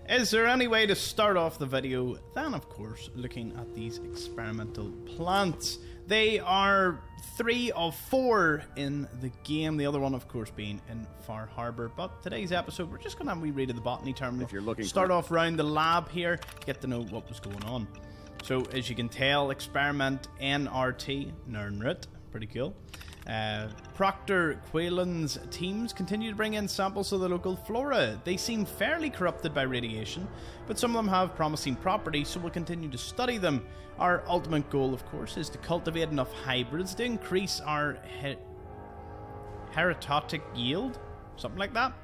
Is there any way to start off the video than, of course, looking at these experimental plants? They are 3 of 4 in the game, the other one, of course, being in Far Harbour. But today's episode, we're just going to have a wee read of the Botany terminal. If you're looking start off round the lab here, get to know what was going on. So, as you can tell, experiment NRT, Nernrit, pretty cool. Proctor Quinlan's teams continue to bring in samples of the local flora. They seem fairly corrupted by radiation, but some of them have promising properties, so we'll continue to study them. Our ultimate goal, of course, is to cultivate enough hybrids to increase our heritotic yield, something like that.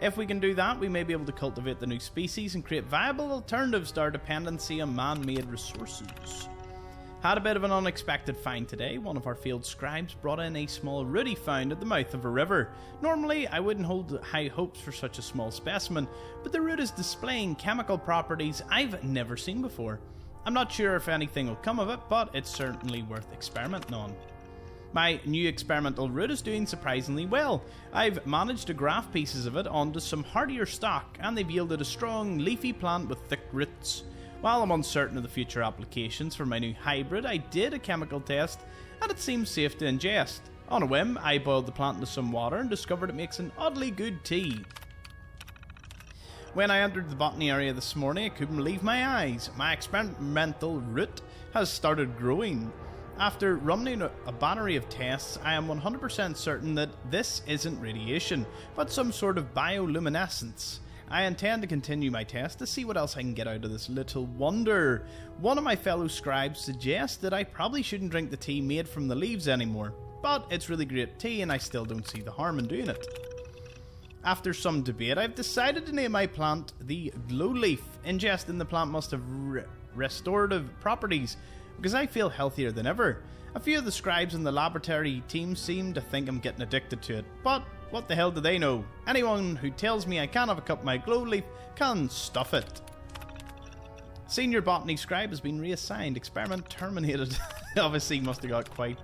If we can do that, we may be able to cultivate the new species and create viable alternatives to our dependency on man-made resources. Had a bit of an unexpected find today. One of our field scribes brought in a small root he found at the mouth of a river. Normally, I wouldn't hold high hopes for such a small specimen, but the root is displaying chemical properties I've never seen before. I'm not sure if anything will come of it, but it's certainly worth experimenting on. My new experimental root is doing surprisingly well. I've managed to graft pieces of it onto some hardier stock, and they've yielded a strong, leafy plant with thick roots. While I'm uncertain of the future applications for my new hybrid, I did a chemical test and it seems safe to ingest. On a whim, I boiled the plant into some water and discovered it makes an oddly good tea. When I entered the botany area this morning, I couldn't believe my eyes. My experimental root has started growing. After running a battery of tests, I am 100% certain that this isn't radiation, but some sort of bioluminescence. I intend to continue my test to see what else I can get out of this little wonder. One of my fellow scribes suggests that I probably shouldn't drink the tea made from the leaves anymore, but it's really great tea and I still don't see the harm in doing it. After some debate, I've decided to name my plant the Glow Leaf. Ingesting the plant must have restorative properties, because I feel healthier than ever. A few of the scribes in the laboratory team seem to think I'm getting addicted to it, but what the hell do they know? Anyone who tells me I can't have a cup of my Glow Leaf can stuff it. Senior Botany Scribe has been reassigned. Experiment terminated. Obviously must have got quite,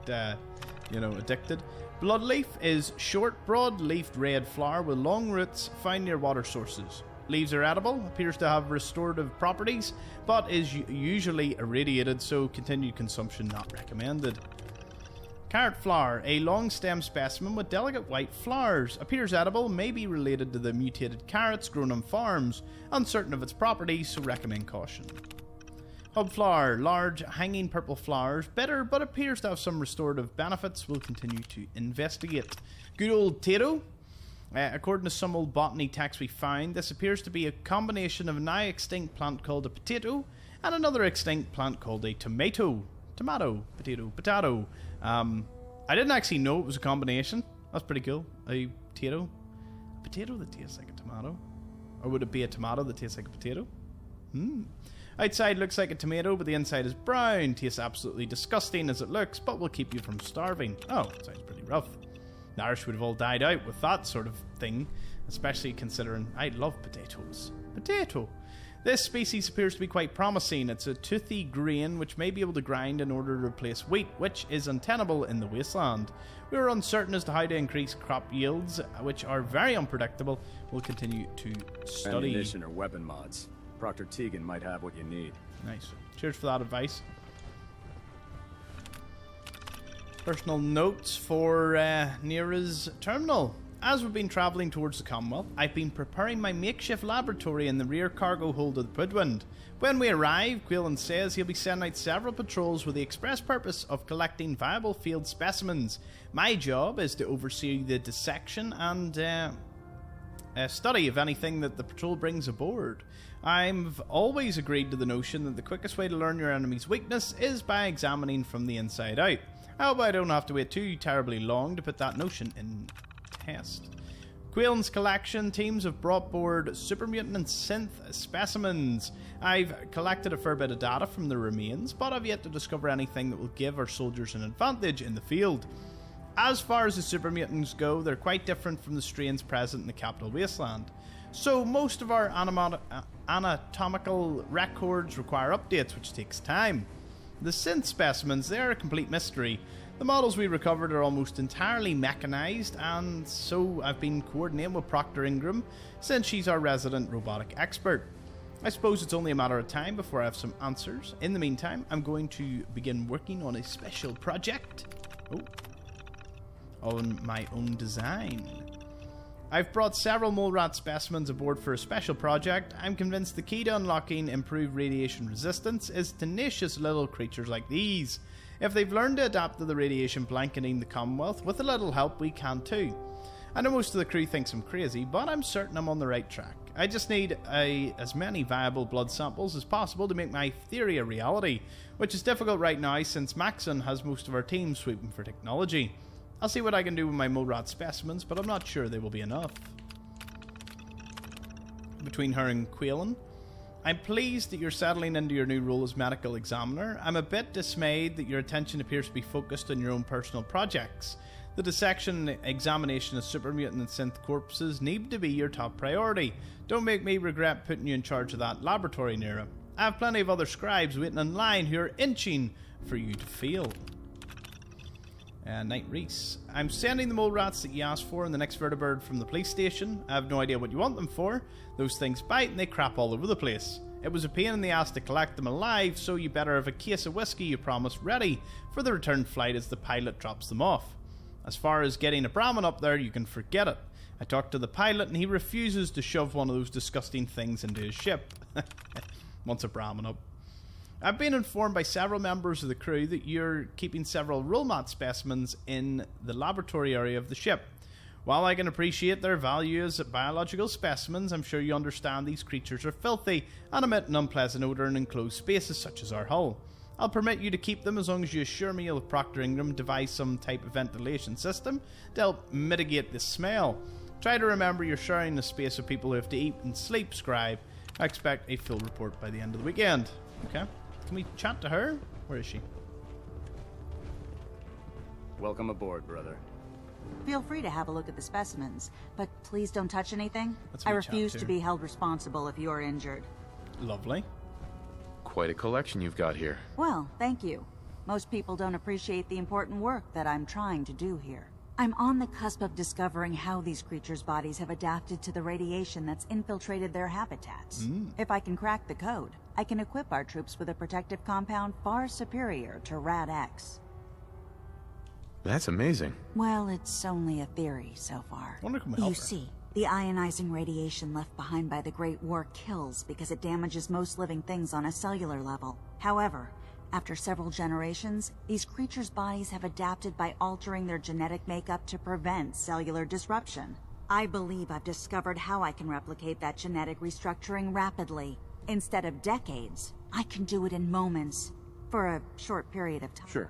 addicted. Bloodleaf is short, broad-leafed red flower with long roots found near water sources. Leaves are edible, appears to have restorative properties, but is usually irradiated, so continued consumption not recommended. Carrot flower, a long stem specimen with delicate white flowers. Appears edible, may be related to the mutated carrots grown on farms. Uncertain of its properties, so recommend caution. Hub flower, large hanging purple flowers. Bitter, but appears to have some restorative benefits. We'll continue to investigate. Good old Tato. According to some old botany texts we found, this appears to be a combination of a now extinct plant called a potato and another extinct plant called a tomato. Potato. I didn't actually know it was a combination. That's pretty cool. A potato that tastes like a tomato. Or would it be a tomato that tastes like a potato? Outside looks like a tomato, but the inside is brown. Tastes absolutely disgusting as it looks, but will keep you from starving. Oh, sounds pretty rough. The Irish would have all died out with that sort of thing, especially considering I love potatoes. Potato. This species appears to be quite promising. It's a toothy grain which may be able to grind in order to replace wheat, which is untenable in the wasteland. We are uncertain as to how to increase crop yields, which are very unpredictable. We'll continue to study. Ammunition or weapon mods. Proctor Tegan might have what you need. Nice. Cheers for that advice. Personal notes for Neria's terminal. As we've been travelling towards the Commonwealth, I've been preparing my makeshift laboratory in the rear cargo hold of the Prydwen. When we arrive, Quinlan says he'll be sending out several patrols with the express purpose of collecting viable field specimens. My job is to oversee the dissection and study of anything that the patrol brings aboard. I've always agreed to the notion that the quickest way to learn your enemy's weakness is by examining from the inside out. I hope I don't have to wait too terribly long to put that notion in test. Quillen's collection teams have brought board super mutant and synth specimens. I've collected a fair bit of data from the remains, but I've yet to discover anything that will give our soldiers an advantage in the field. As far as the super mutants go, they're quite different from the strains present in the capital wasteland. So most of our anatomical records require updates, which takes time. The synth specimens, they are a complete mystery. The models we recovered are almost entirely mechanized, and so I've been coordinating with Proctor Ingram since she's our resident robotic expert. I suppose it's only a matter of time before I have some answers. In the meantime, I'm going to begin working on a special project. On my own design. I've brought several mole rat specimens aboard for a special project. I'm convinced the key to unlocking improved radiation resistance is tenacious little creatures like these. If they've learned to adapt to the radiation blanketing the Commonwealth, with a little help we can too. I know most of the crew thinks I'm crazy, but I'm certain I'm on the right track. I just need as many viable blood samples as possible to make my theory a reality, which is difficult right now since Maxon has most of our team sweeping for technology. I'll see what I can do with my mole rat specimens, but I'm not sure they will be enough. Between her and Quinlan, I'm pleased that you're settling into your new role as medical examiner. I'm a bit dismayed that your attention appears to be focused on your own personal projects. The dissection and examination of super mutant and synth corpses need to be your top priority. Don't make me regret putting you in charge of that laboratory, Neria. I have plenty of other scribes waiting in line who are inching for you to fail. Knight Reese. I'm sending the mole rats that you asked for in the next vertibird from the police station. I have no idea what you want them for. Those things bite and they crap all over the place. It was a pain in the ass to collect them alive, so you better have a case of whiskey you promised ready for the return flight as the pilot drops them off. As far as getting a Brahmin up there, you can forget it. I talked to the pilot and he refuses to shove one of those disgusting things into his ship. Wants a Brahmin up. I've been informed by several members of the crew that you're keeping several Rolmat specimens in the laboratory area of the ship. While I can appreciate their value as biological specimens, I'm sure you understand these creatures are filthy and emit an unpleasant odour in enclosed spaces such as our hull. I'll permit you to keep them as long as you assure me you'll have Proctor Ingram devise some type of ventilation system to help mitigate the smell. Try to remember you're sharing the space with people who have to eat and sleep, Scribe. I expect a full report by the end of the weekend. Okay. Can we chat to her? Where is she? Welcome aboard, brother. Feel free to have a look at the specimens, but please don't touch anything. I refuse to be held responsible if you're injured. Lovely. Quite a collection you've got here. Well, thank you. Most people don't appreciate the important work that I'm trying to do here. I'm on the cusp of discovering how these creatures' bodies have adapted to the radiation that's infiltrated their habitats. If I can crack the code, I can equip our troops with a protective compound far superior to Rad-X. That's amazing. Well, it's only a theory so far. I wonder if we can help You her. see, the ionizing radiation left behind by the Great War kills because it damages most living things on a cellular level. However, after several generations, these creatures' bodies have adapted by altering their genetic makeup to prevent cellular disruption. I believe I've discovered how I can replicate that genetic restructuring rapidly. Instead of decades, I can do it in moments, for a short period of time. Sure.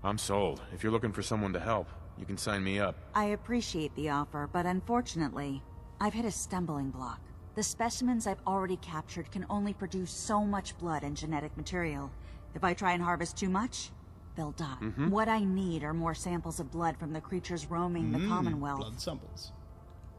I'm sold. If you're looking for someone to help, you can sign me up. I appreciate the offer, but unfortunately, I've hit a stumbling block. The specimens I've already captured can only produce so much blood and genetic material. If I try and harvest too much, they'll die. What I need are more samples of blood from the creatures roaming the Commonwealth. Blood samples.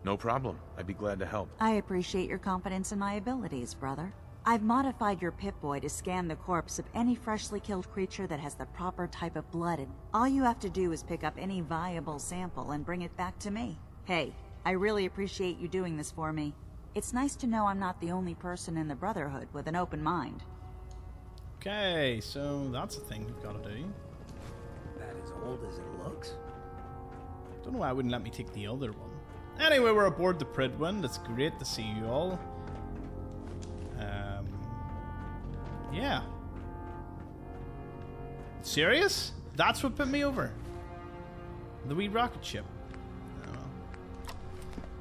No problem. I'd be glad to help. I appreciate your confidence in my abilities, brother. I've modified your Pip-Boy to scan the corpse of any freshly killed creature that has the proper type of blood, and all you have to do is pick up any viable sample and bring it back to me. Hey, I really appreciate you doing this for me. It's nice to know I'm not the only person in the Brotherhood with an open mind. Okay, so that's a thing we've got to do. That as old as it looks? Don't know why it wouldn't let me take the other one. Anyway, we're aboard the Prydwen. It's great to see you all. Yeah. Serious? That's what put me over? The wee rocket ship.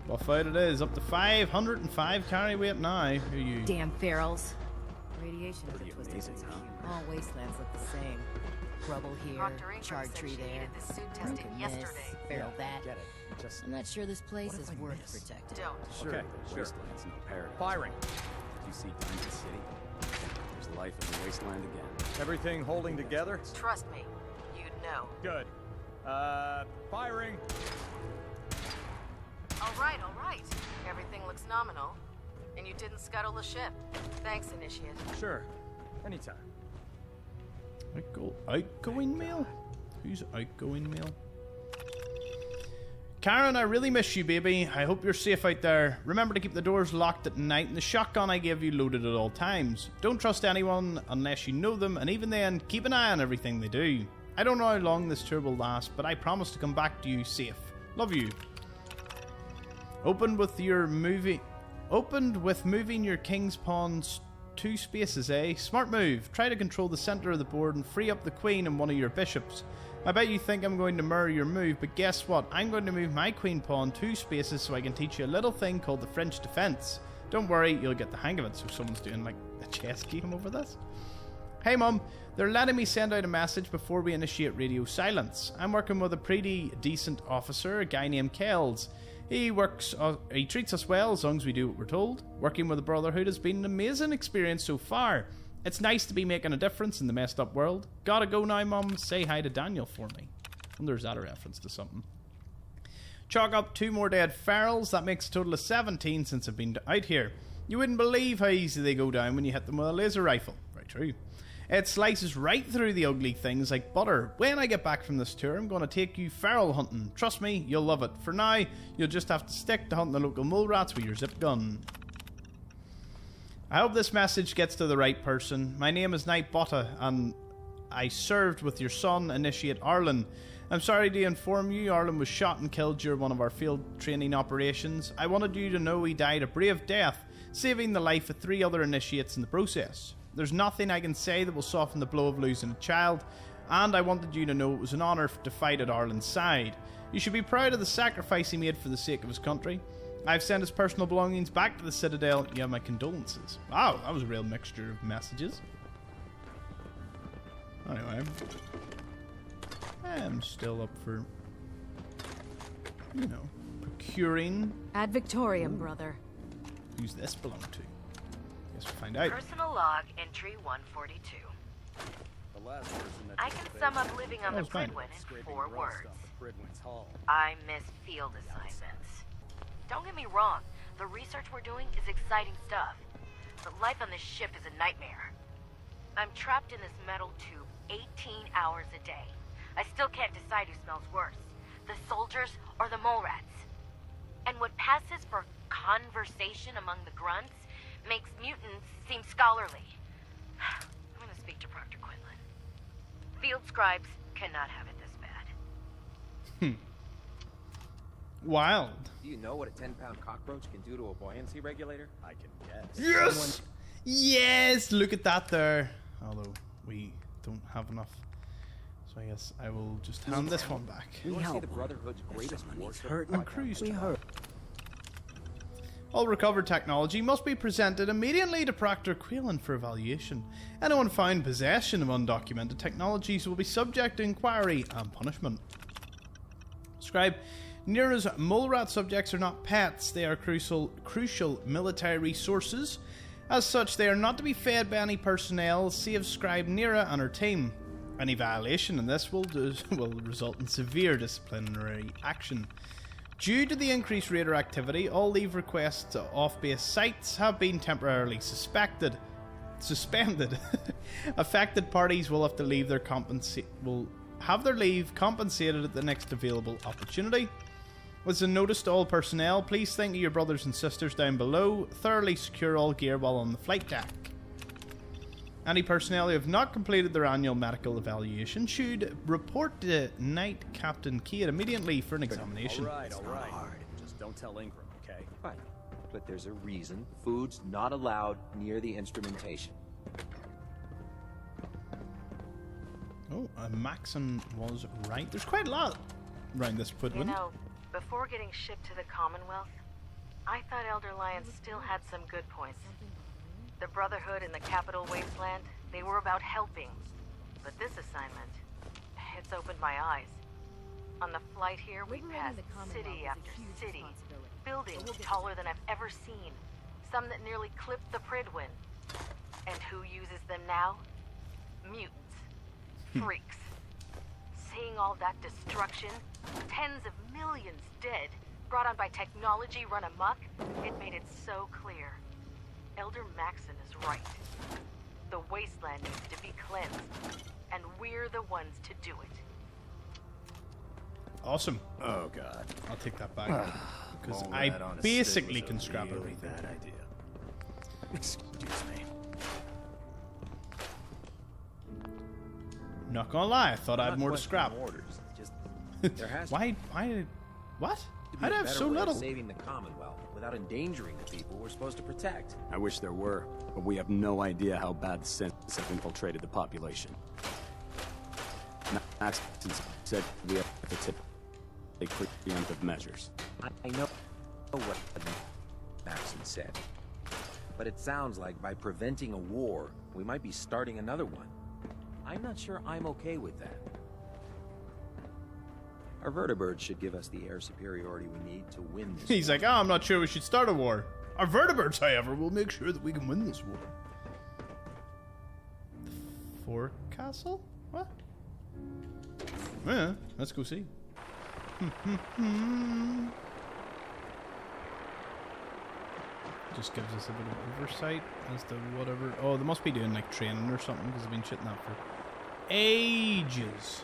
Buff out it is, up to 505 carry weight now. Who are you? Damn ferals. Radiation is a twisted amazing, scheme. huh? All wastelands look the same. Rubble here, Proctor charred said tree she there, needed this suit tested broken yesterday. this, feral that. Get it. Just I'm not sure this place What if is I worth miss? protecting. Don't. sure. Okay, The sure. wasteland's no paradise. Firing. Did you see Danse City? There's life in the wasteland again. Everything holding together? Trust me, you'd know. Good. Firing. All right. Everything looks nominal. And you didn't scuttle the ship. Thanks, Initiate. Sure. Anytime. Outgoing mail? Who's outgoing mail? Karen, I really miss you, baby. I hope you're safe out there. Remember to keep the doors locked at night and the shotgun I gave you loaded at all times. Don't trust anyone unless you know them, and even then, keep an eye on everything they do. I don't know how long this tour will last, but I promise to come back to you safe. Love you. Opened with moving your king's pawns 2 spaces, eh? Smart move. Try to control the center of the board and free up the queen and one of your bishops. I bet you think I'm going to mirror your move, but guess what? I'm going to move my queen pawn 2 spaces so I can teach you a little thing called the French defense. Don't worry, you'll get the hang of it. So someone's doing like a chess game over this. Hey mum, they're letting me send out a message before we initiate radio silence. I'm working with a pretty decent officer, a guy named Kells. He treats us well as long as we do what we're told. Working with the Brotherhood has been an amazing experience so far. It's nice to be making a difference in the messed up world. Gotta go now, mum. Say hi to Daniel for me. I wonder is that a reference to something. Chalk up 2 more dead ferals. That makes a total of 17 since I've been out here. You wouldn't believe how easy they go down when you hit them with a laser rifle. Very true. It slices right through the ugly things like butter. When I get back from this tour, I'm going to take you feral hunting. Trust me, you'll love it. For now, you'll just have to stick to hunting the local mole rats with your zip gun. I hope this message gets to the right person. My name is Knight Botany, and I served with your son, Initiate Arlen. I'm sorry to inform you, Arlen was shot and killed during one of our field training operations. I wanted you to know he died a brave death, saving the life of 3 other initiates in the process. There's nothing I can say that will soften the blow of losing a child, and I wanted you to know it was an honour to fight at Arlen's side. You should be proud of the sacrifice he made for the sake of his country. I've sent his personal belongings back to the Citadel. You have my condolences. Wow, that was a real mixture of messages. Anyway, I'm still up for, procuring. Ad Victoriam, brother. Who's this belong to? Guess we'll find out. Personal log entry 142. The last person that I can sum up living on the was fine. Prydwen in scraping 4 rust words. off the Prydwen's hull. I miss field assignments. Don't get me wrong, the research we're doing is exciting stuff, but life on this ship is a nightmare. I'm trapped in this metal tube 18 hours a day. I still can't decide who smells worse, the soldiers or the mole rats. And what passes for conversation among the grunts makes mutants seem scholarly. I'm gonna speak to Proctor Quinlan. Field scribes cannot have it this bad. Wild. Do you know what a 10-pound cockroach can do to a buoyancy regulator? I can guess. Yes! Yes! Look at that there. Although, we don't have enough. So I guess I will just hand this one back. You want to see the Brotherhood's greatest warship? On cruise time. All recovered technology must be presented immediately to Proctor Quinlan for evaluation. Anyone found in possession of undocumented technologies will be subject to inquiry and punishment. Scribe, Neria's mole rat subjects are not pets, they are crucial military resources. As such, they are not to be fed by any personnel save Scribe Neria and her team. Any violation in this will result in severe disciplinary action. Due to the increased raider activity, all leave requests to off-base sites have been temporarily suspended. Affected parties will have to leave will have their leave compensated at the next available opportunity. Was a notice to all personnel, please think of your brothers and sisters down below. Thoroughly secure all gear while on the flight deck. Any personnel who have not completed their annual medical evaluation should report to Knight Captain Kate immediately for an examination. All right. Just don't tell Ingram, okay? Fine. But there's a reason food's not allowed near the instrumentation. Oh, Maxon was right. There's quite a lot around this Prydwen. You know, before getting shipped to the Commonwealth, I thought Elder Lion still had some good points. The Brotherhood in the capital wasteland, they were about helping. But this assignment, it's opened my eyes. On the flight here, we passed city after city, buildings taller than I've ever seen, some that nearly clipped the Prydwen. And who uses them now? Mutants. Freaks. Seeing all that destruction, tens of millions dead, brought on by technology run amok, it made it so clear. Elder Maxon is right. The wasteland needs to be cleansed, and we're the ones to do it. Awesome. Oh god. I'll take that back. Because All I that on a basically stick can was a scrap really everything. bad idea. Excuse me. Not gonna lie, I thought I had Not more to questioning scrap. Orders. Just there has Why? What? to be I'd a have better so way of little. saving the Commonwealth without endangering the people we're supposed to protect. I wish there were, but we have no idea how bad the synths have infiltrated the population. Maxon said we have to take preemptive measures. I know what Maxon said, but it sounds like by preventing a war, we might be starting another one. I'm not sure I'm okay with that. Our vertibirds should give us the air superiority we need to win this He's war. like, I'm not sure we should start a war. Our vertebrates, however, will make sure that we can win this war. The forecastle? What? Yeah, let's go see. Just gives us a bit of oversight as to whatever. Oh, they must be doing like training or something because they've been shitting that for ages.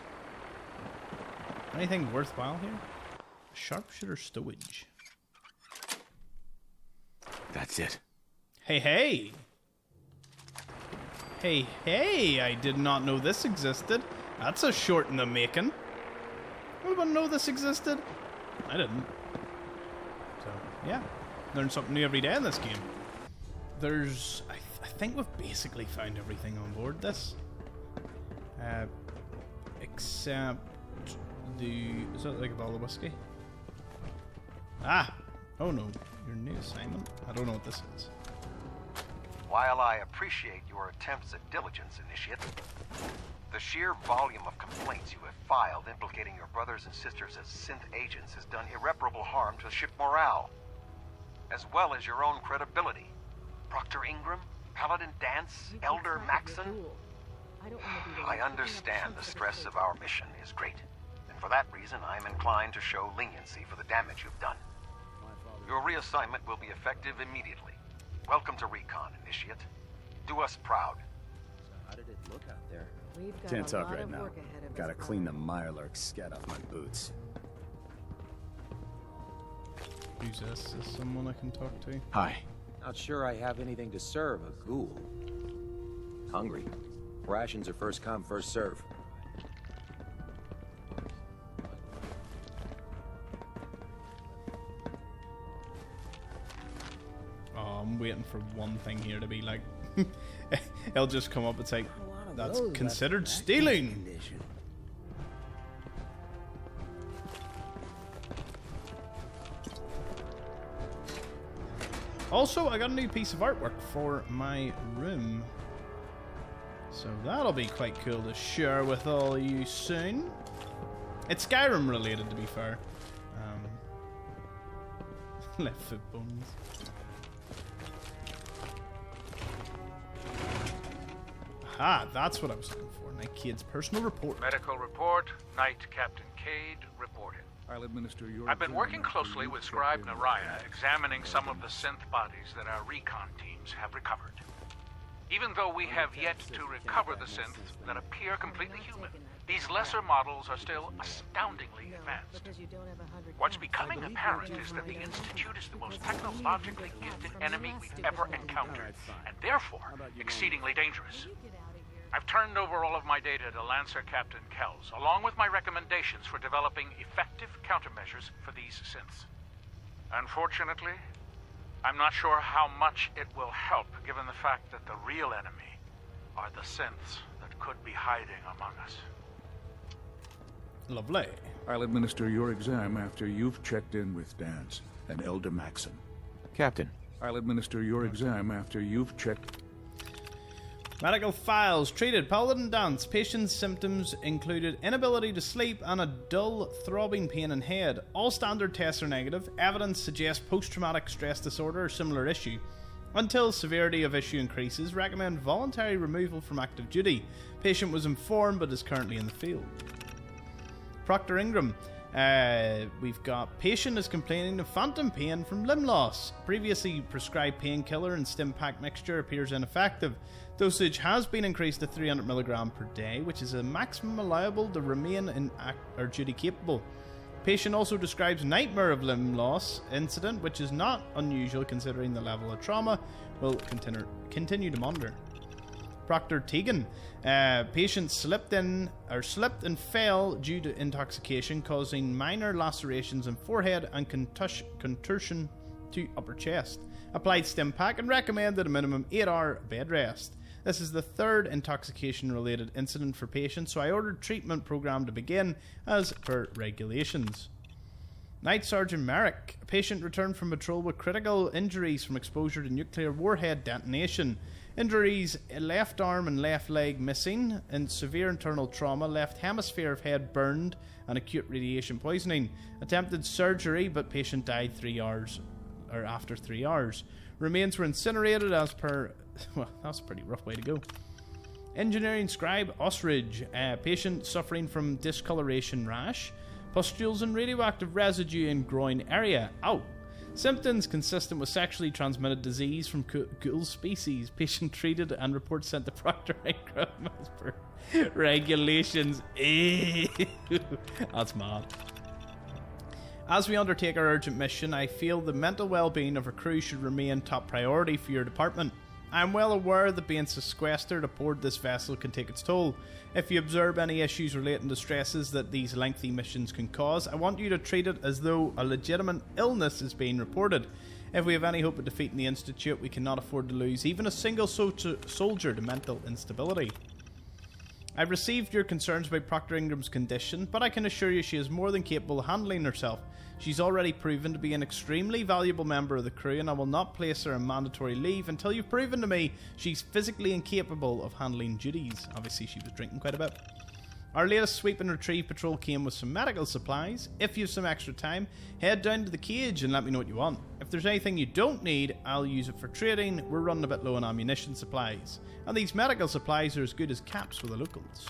Anything worthwhile here? Sharpshooter stowage. That's it. Hey, hey! Hey, hey! I did not know this existed. That's a short in the making. Anyone know this existed? I didn't. So, yeah. Learn something new every day in this game. There's... I think we've basically found everything on board this. Except... Is that like a bottle of whiskey? Ah! Oh no. Your new assignment? I don't know what this is. While I appreciate your attempts at diligence, Initiate, the sheer volume of complaints you have filed implicating your brothers and sisters as synth agents has done irreparable harm to ship morale, as well as your own credibility. Proctor Ingram, Paladin Danse, Elder Maxon. I understand the stress of our mission is great, and for that reason I'm inclined to show leniency for the damage you've done. Your reassignment will be effective immediately. Welcome to Recon, Initiate. Do us proud. So how did it look out there? We've got Can't a talk lot right of now. work ahead of Gotta us, clean the brother. Mirelurk scat off my boots. Who's this? Is someone I can talk to? Hi. Not sure I have anything to serve a ghoul. Hungry. Rations are first come, first serve. Oh, I'm waiting for one thing here to be like... It'll just come up, it's like, that's considered stealing! Also, I got a new piece of artwork for my room. So that'll be quite cool to share with all of you soon. It's Skyrim related, to be fair. Left foot bones. Aha, that's what I was looking for. Night Cade's personal report. Medical report. Night Captain Cade reporting. I'll administer your... I've been working closely with Scribe Neria, examining some of the synth bodies that our recon teams have recovered. Even though we have yet to recover the synths that appear completely human, these lesser models are still astoundingly advanced. What's becoming apparent is that the Institute is the most technologically gifted enemy we've ever encountered, and therefore exceedingly dangerous. I've turned over all of my data to Lancer Captain Kells, along with my recommendations for developing effective countermeasures for these synths. Unfortunately, I'm not sure how much it will help, given the fact that the real enemy are the synths that could be hiding among us. Lovely. I'll administer your exam after you've checked in with Danse and Elder Maxon. Captain. I'll administer your exam after you've checked... Medical files. Treated Paladin Danse. Patient's symptoms included inability to sleep and a dull, throbbing pain in head. All standard tests are negative. Evidence suggests post-traumatic stress disorder or similar issue. Until severity of issue increases, recommend voluntary removal from active duty. Patient was informed but is currently in the field. Proctor Ingram. We've got patient is complaining of phantom pain from limb loss. Previously prescribed painkiller and stim pack mixture appears ineffective. Dosage has been increased to 300mg per day, which is a maximum allowable to remain in duty capable. Patient also describes nightmare of limb loss incident, which is not unusual considering the level of trauma. We'll continue to monitor. Proctor Tegan. Patient slipped and fell due to intoxication, causing minor lacerations in forehead and contusion to upper chest. Applied stim pack and recommended a minimum 8-hour bed rest. This is the third intoxication-related incident for patients, so I ordered treatment program to begin as per regulations. Night Sergeant Merrick. A patient returned from patrol with critical injuries from exposure to nuclear warhead detonation. Injuries, left arm and left leg missing, and severe internal trauma, left hemisphere of head burned, and acute radiation poisoning. Attempted surgery, but patient died after 3 hours. Remains were incinerated as per... Well, that's a pretty rough way to go. Engineering Scribe Osridge. Patient suffering from discoloration rash, pustules and radioactive residue in groin area. Ow! Symptoms consistent with sexually transmitted disease from ghoul species. Patient treated and report sent to Proctor Ingram as per regulations. That's mad. As we undertake our urgent mission, I feel the mental well-being of our crew should remain top priority for your department. I am well aware that being sequestered aboard this vessel can take its toll. If you observe any issues relating to stresses that these lengthy missions can cause, I want you to treat it as though a legitimate illness is being reported. If we have any hope of defeating the Institute, we cannot afford to lose even a single soldier to mental instability. I've received your concerns about Proctor Ingram's condition, but I can assure you she is more than capable of handling herself. She's already proven to be an extremely valuable member of the crew, and I will not place her on mandatory leave until you've proven to me she's physically incapable of handling duties. Obviously, she was drinking quite a bit. Our latest sweep and retrieve patrol came with some medical supplies. If you have some extra time, head down to the cage and let me know what you want. If there's anything you don't need, I'll use it for trading. We're running a bit low on ammunition supplies, and these medical supplies are as good as caps for the locals.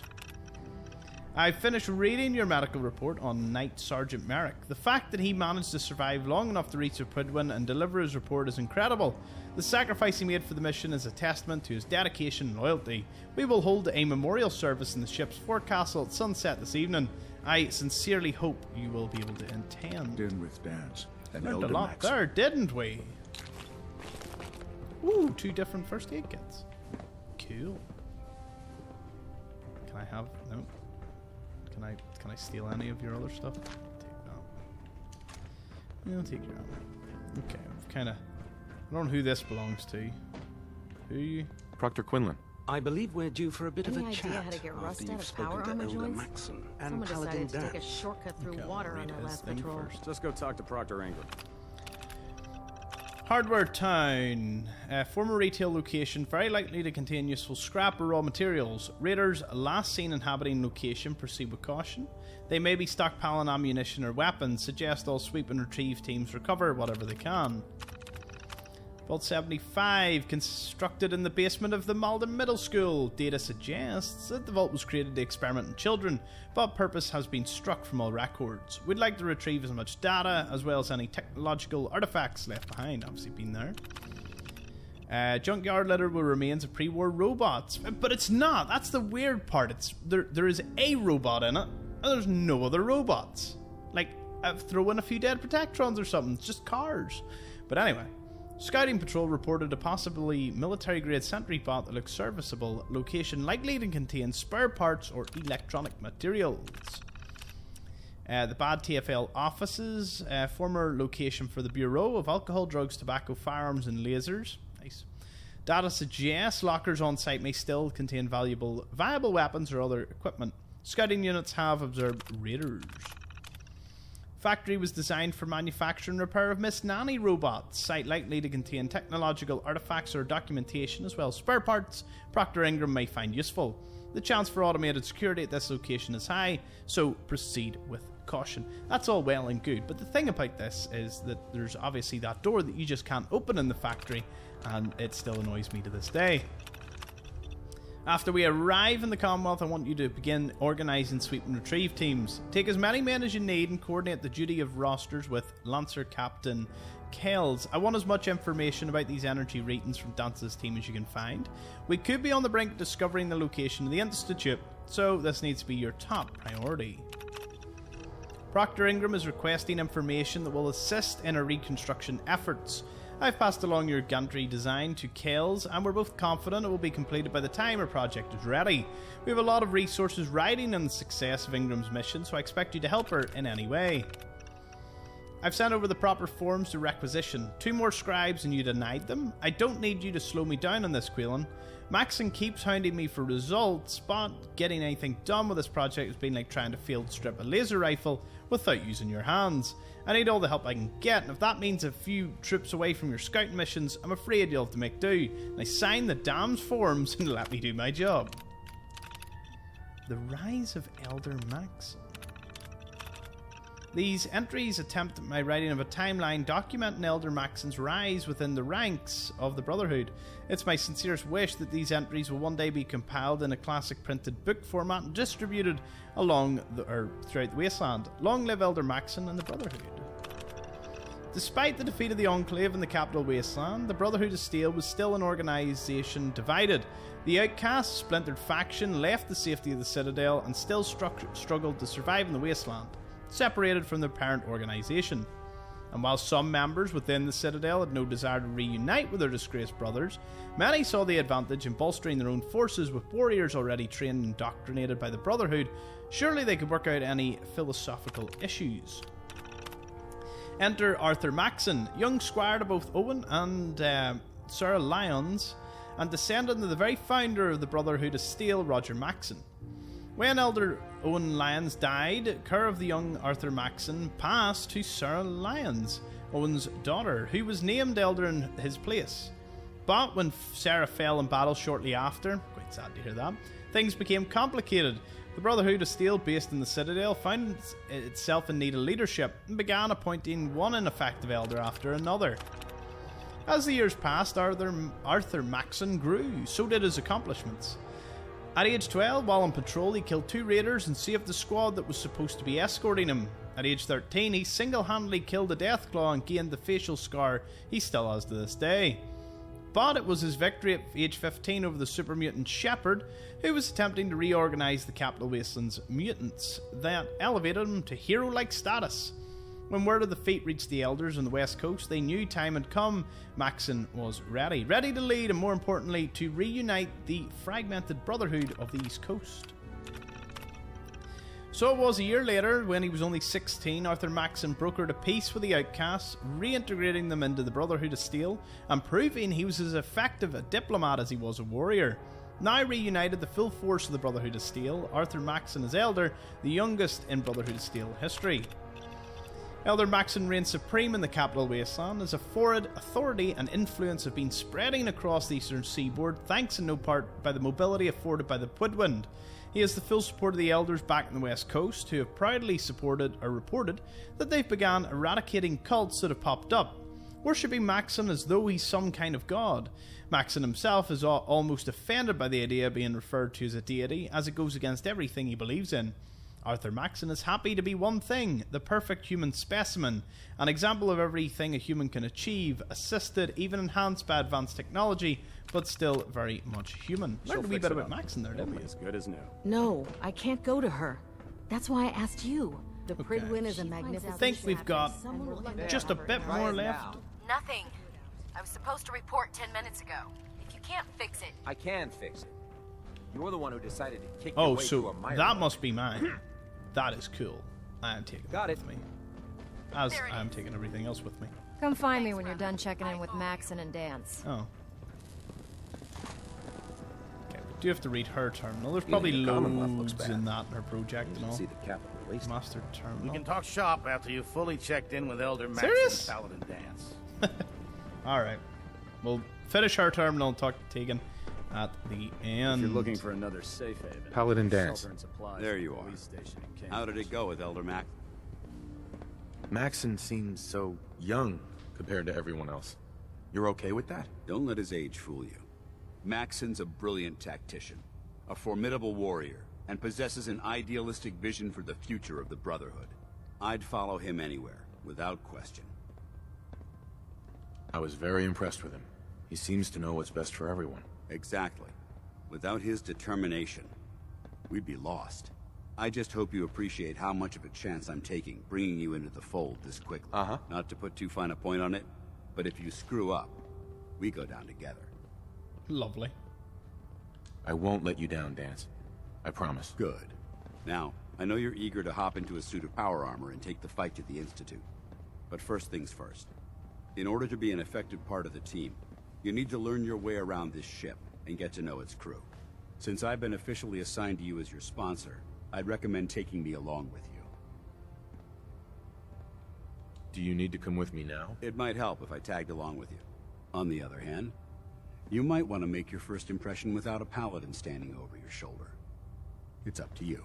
I finished reading your medical report on Night Sergeant Merrick. The fact that he managed to survive long enough to reach the Prydwen and deliver his report is incredible. The sacrifice he made for the mission is a testament to his dedication and loyalty. We will hold a memorial service in the ship's forecastle at sunset this evening. I sincerely hope you will be able to attend. In with Danse and Learned a Elder lot Maxon. there, didn't we? Ooh, 2 different first aid kits. Cool. Can I have... No. Can I steal any of your other stuff? Take that. Yeah, I'll take your ammo. Okay, I've kind of... I don't know who this belongs to. Who are you? Proctor Quinlan. I believe we're due for a bit Any of a idea chat how to get rust after out you've of power spoken armor to Elder joints? Maxon and Someone Paladin decided to take a Danse. shortcut through Okay, water I'll on read their his last thing patrol. first. Just go talk to Proctor Ingram. Hardware Town. A former retail location very likely to contain useful scrap or raw materials. Raiders last seen inhabiting location proceed with caution. They may be stockpiling ammunition or weapons. Suggest all sweep and retrieve teams recover whatever they can. Vault 75, constructed in the basement of the Malden Middle School. Data suggests that the vault was created to experiment on children, but purpose has been struck from all records. We'd like to retrieve as much data, as well as any technological artifacts left behind. Obviously been there. Junkyard litter will remains of pre-war robots. But it's not. That's the weird part. There is a robot in it, and there's no other robots. Like, throw in a few dead Protectrons or something. It's just cars. But anyway. Scouting Patrol reported a possibly military-grade sentry bot that looks serviceable. Location likely to contain spare parts or electronic materials. The Bad TFL offices, former location for the Bureau of Alcohol, Drugs, Tobacco, Firearms and Lasers. Nice. Data suggests lockers on site may still contain viable weapons or other equipment. Scouting units have observed raiders. Factory was designed for manufacture and repair of Miss Nanny robots. Site likely to contain technological artifacts or documentation as well as spare parts Proctor Ingram may find useful. The chance for automated security at this location is high, so proceed with caution. That's all well and good, but the thing about this is that there's obviously that door that you just can't open in the factory, and it still annoys me to this day. After we arrive in the Commonwealth, I want you to begin organising sweep and retrieve teams. Take as many men as you need and coordinate the duty of rosters with Lancer Captain Kells. I want as much information about these energy ratings from Dance's team as you can find. We could be on the brink of discovering the location of the Institute, so this needs to be your top priority. Proctor Ingram is requesting information that will assist in our reconstruction efforts. I've passed along your gantry design to Kales, and we're both confident it will be completed by the time our project is ready. We have a lot of resources riding on the success of Ingram's mission, so I expect you to help her in any way. I've sent over the proper forms to requisition. 2 more scribes and you denied them? I don't need you to slow me down on this, Quinlan. Maxon keeps hounding me for results, but getting anything done with this project has been like trying to field strip a laser rifle without using your hands. I need all the help I can get, and if that means a few troops away from your scouting missions, I'm afraid you'll have to make do. And I signed the damned forms and let me do my job. The Rise of Elder Maxon. These entries attempt my writing of a timeline documenting Elder Maxon's rise within the ranks of the Brotherhood. It's my sincerest wish that these entries will one day be compiled in a classic printed book format and distributed throughout the wasteland. Long live Elder Maxon and the Brotherhood. Despite the defeat of the Enclave in the capital wasteland, the Brotherhood of Steel was still an organisation divided. The outcast, splintered faction left the safety of the Citadel and still struggled to survive in the wasteland, separated from their parent organisation. And while some members within the Citadel had no desire to reunite with their disgraced brothers, many saw the advantage in bolstering their own forces with warriors already trained and indoctrinated by the Brotherhood. Surely they could work out any philosophical issues. Enter Arthur Maxon, young squire to both Owen and Sir Lyons, and descendant of the very founder of the Brotherhood of Steel, Roger Maxon. When Elder Owen Lyons died, care of the young Arthur Maxon passed to Sir Lyons, Owen's daughter, who was named elder in his place. But when Sarah fell in battle shortly after, quite sad to hear that, things became complicated. The Brotherhood of Steel, based in the Citadel, found itself in need of leadership and began appointing one ineffective elder after another. As the years passed, Arthur Maxon grew, so did his accomplishments. At age 12, while on patrol, he killed 2 raiders and saved the squad that was supposed to be escorting him. At age 13, he single-handedly killed a Deathclaw and gained the facial scar he still has to this day. But it was his victory at age 15 over the super mutant Shepherd, who was attempting to reorganize the capital wasteland's mutants, that elevated him to hero-like status. When word of the fate reached the elders on the west coast, they knew time had come. Maxon was ready to lead, and more importantly, to reunite the fragmented Brotherhood of the East Coast. So it was a year later, when he was only 16, Arthur Maxon brokered a peace with the outcasts, reintegrating them into the Brotherhood of Steel, and proving he was as effective a diplomat as he was a warrior. Now reunited the full force of the Brotherhood of Steel, Arthur Maxon is elder, the youngest in Brotherhood of Steel history. Elder Maxon reigned supreme in the capital wasteland as a forward authority and influence have been spreading across the eastern seaboard, thanks in no part by the mobility afforded by the Prydwen. He has the full support of the elders back in the west coast, who have proudly supported or reported that they've begun eradicating cults that have popped up, worshipping Maxon as though he's some kind of god. Maxon himself is almost offended by the idea of being referred to as a deity, as it goes against everything he believes in. Arthur Maxon is happy to be one thing, the perfect human specimen, an example of everything a human can achieve, assisted, even enhanced by advanced technology, but still very much human. Learned a wee bit about Maxon there, didn't we? As good as new. No, I can't go to her. That's why I asked you. The Prydwen is a magnificent... I think we've got just a bit more left. Nothing. I was supposed to report 10 minutes ago. If you can't fix it... I can fix it. You're the one who decided to kick your way so to a mire. that must be mine. That is cool. I am taking it with me. As I am taking everything else with me. Come find me when you're done checking in with Maxon and Danse. Oh. Okay, we do have to read her terminal. There's probably loads in that in her project and all. See the capital waste. Master terminal. We can talk shop after you've fully checked in with Elder Maxon and Paladin Danse. Alright. We'll finish her terminal and talk to Tegan at the end. If you're looking for another safe haven, Paladin Danse. There you are. How did it go with Elder Mac? Maxon seems so young compared to everyone else. You're okay with that? Don't let his age fool you. Maxon's a brilliant tactician, a formidable warrior, and possesses an idealistic vision for the future of the Brotherhood. I'd follow him anywhere, without question. I was very impressed with him. He seems to know what's best for everyone. Exactly. Without his determination, we'd be lost. I just hope you appreciate how much of a chance I'm taking, bringing you into the fold this quickly. Not to put too fine a point on it, but if you screw up, we go down together. Lovely. I won't let you down, Danse. I promise. Good. Now, I know you're eager to hop into a suit of power armor and take the fight to the Institute. But first things first. In order to be an effective part of the team, you need to learn your way around this ship and get to know its crew. Since I've been officially assigned to you as your sponsor, I'd recommend taking me along with you. Do you need to come with me now? It might help if I tagged along with you. On the other hand, you might want to make your first impression without a Paladin standing over your shoulder. It's up to you.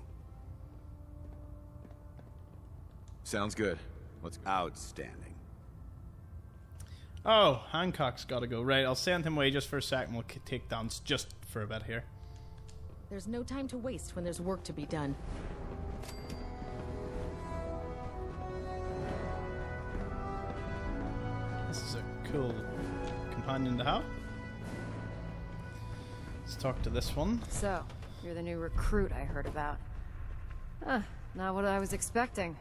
Sounds good. Let's go. Outstanding. Oh, Hancock's gotta go. Right, I'll send him away just for a sec and we'll take Danse just for a bit here. There's no time to waste when there's work to be done. This is a cool companion to have. Let's talk to this one. So, you're the new recruit I heard about. Not what I was expecting.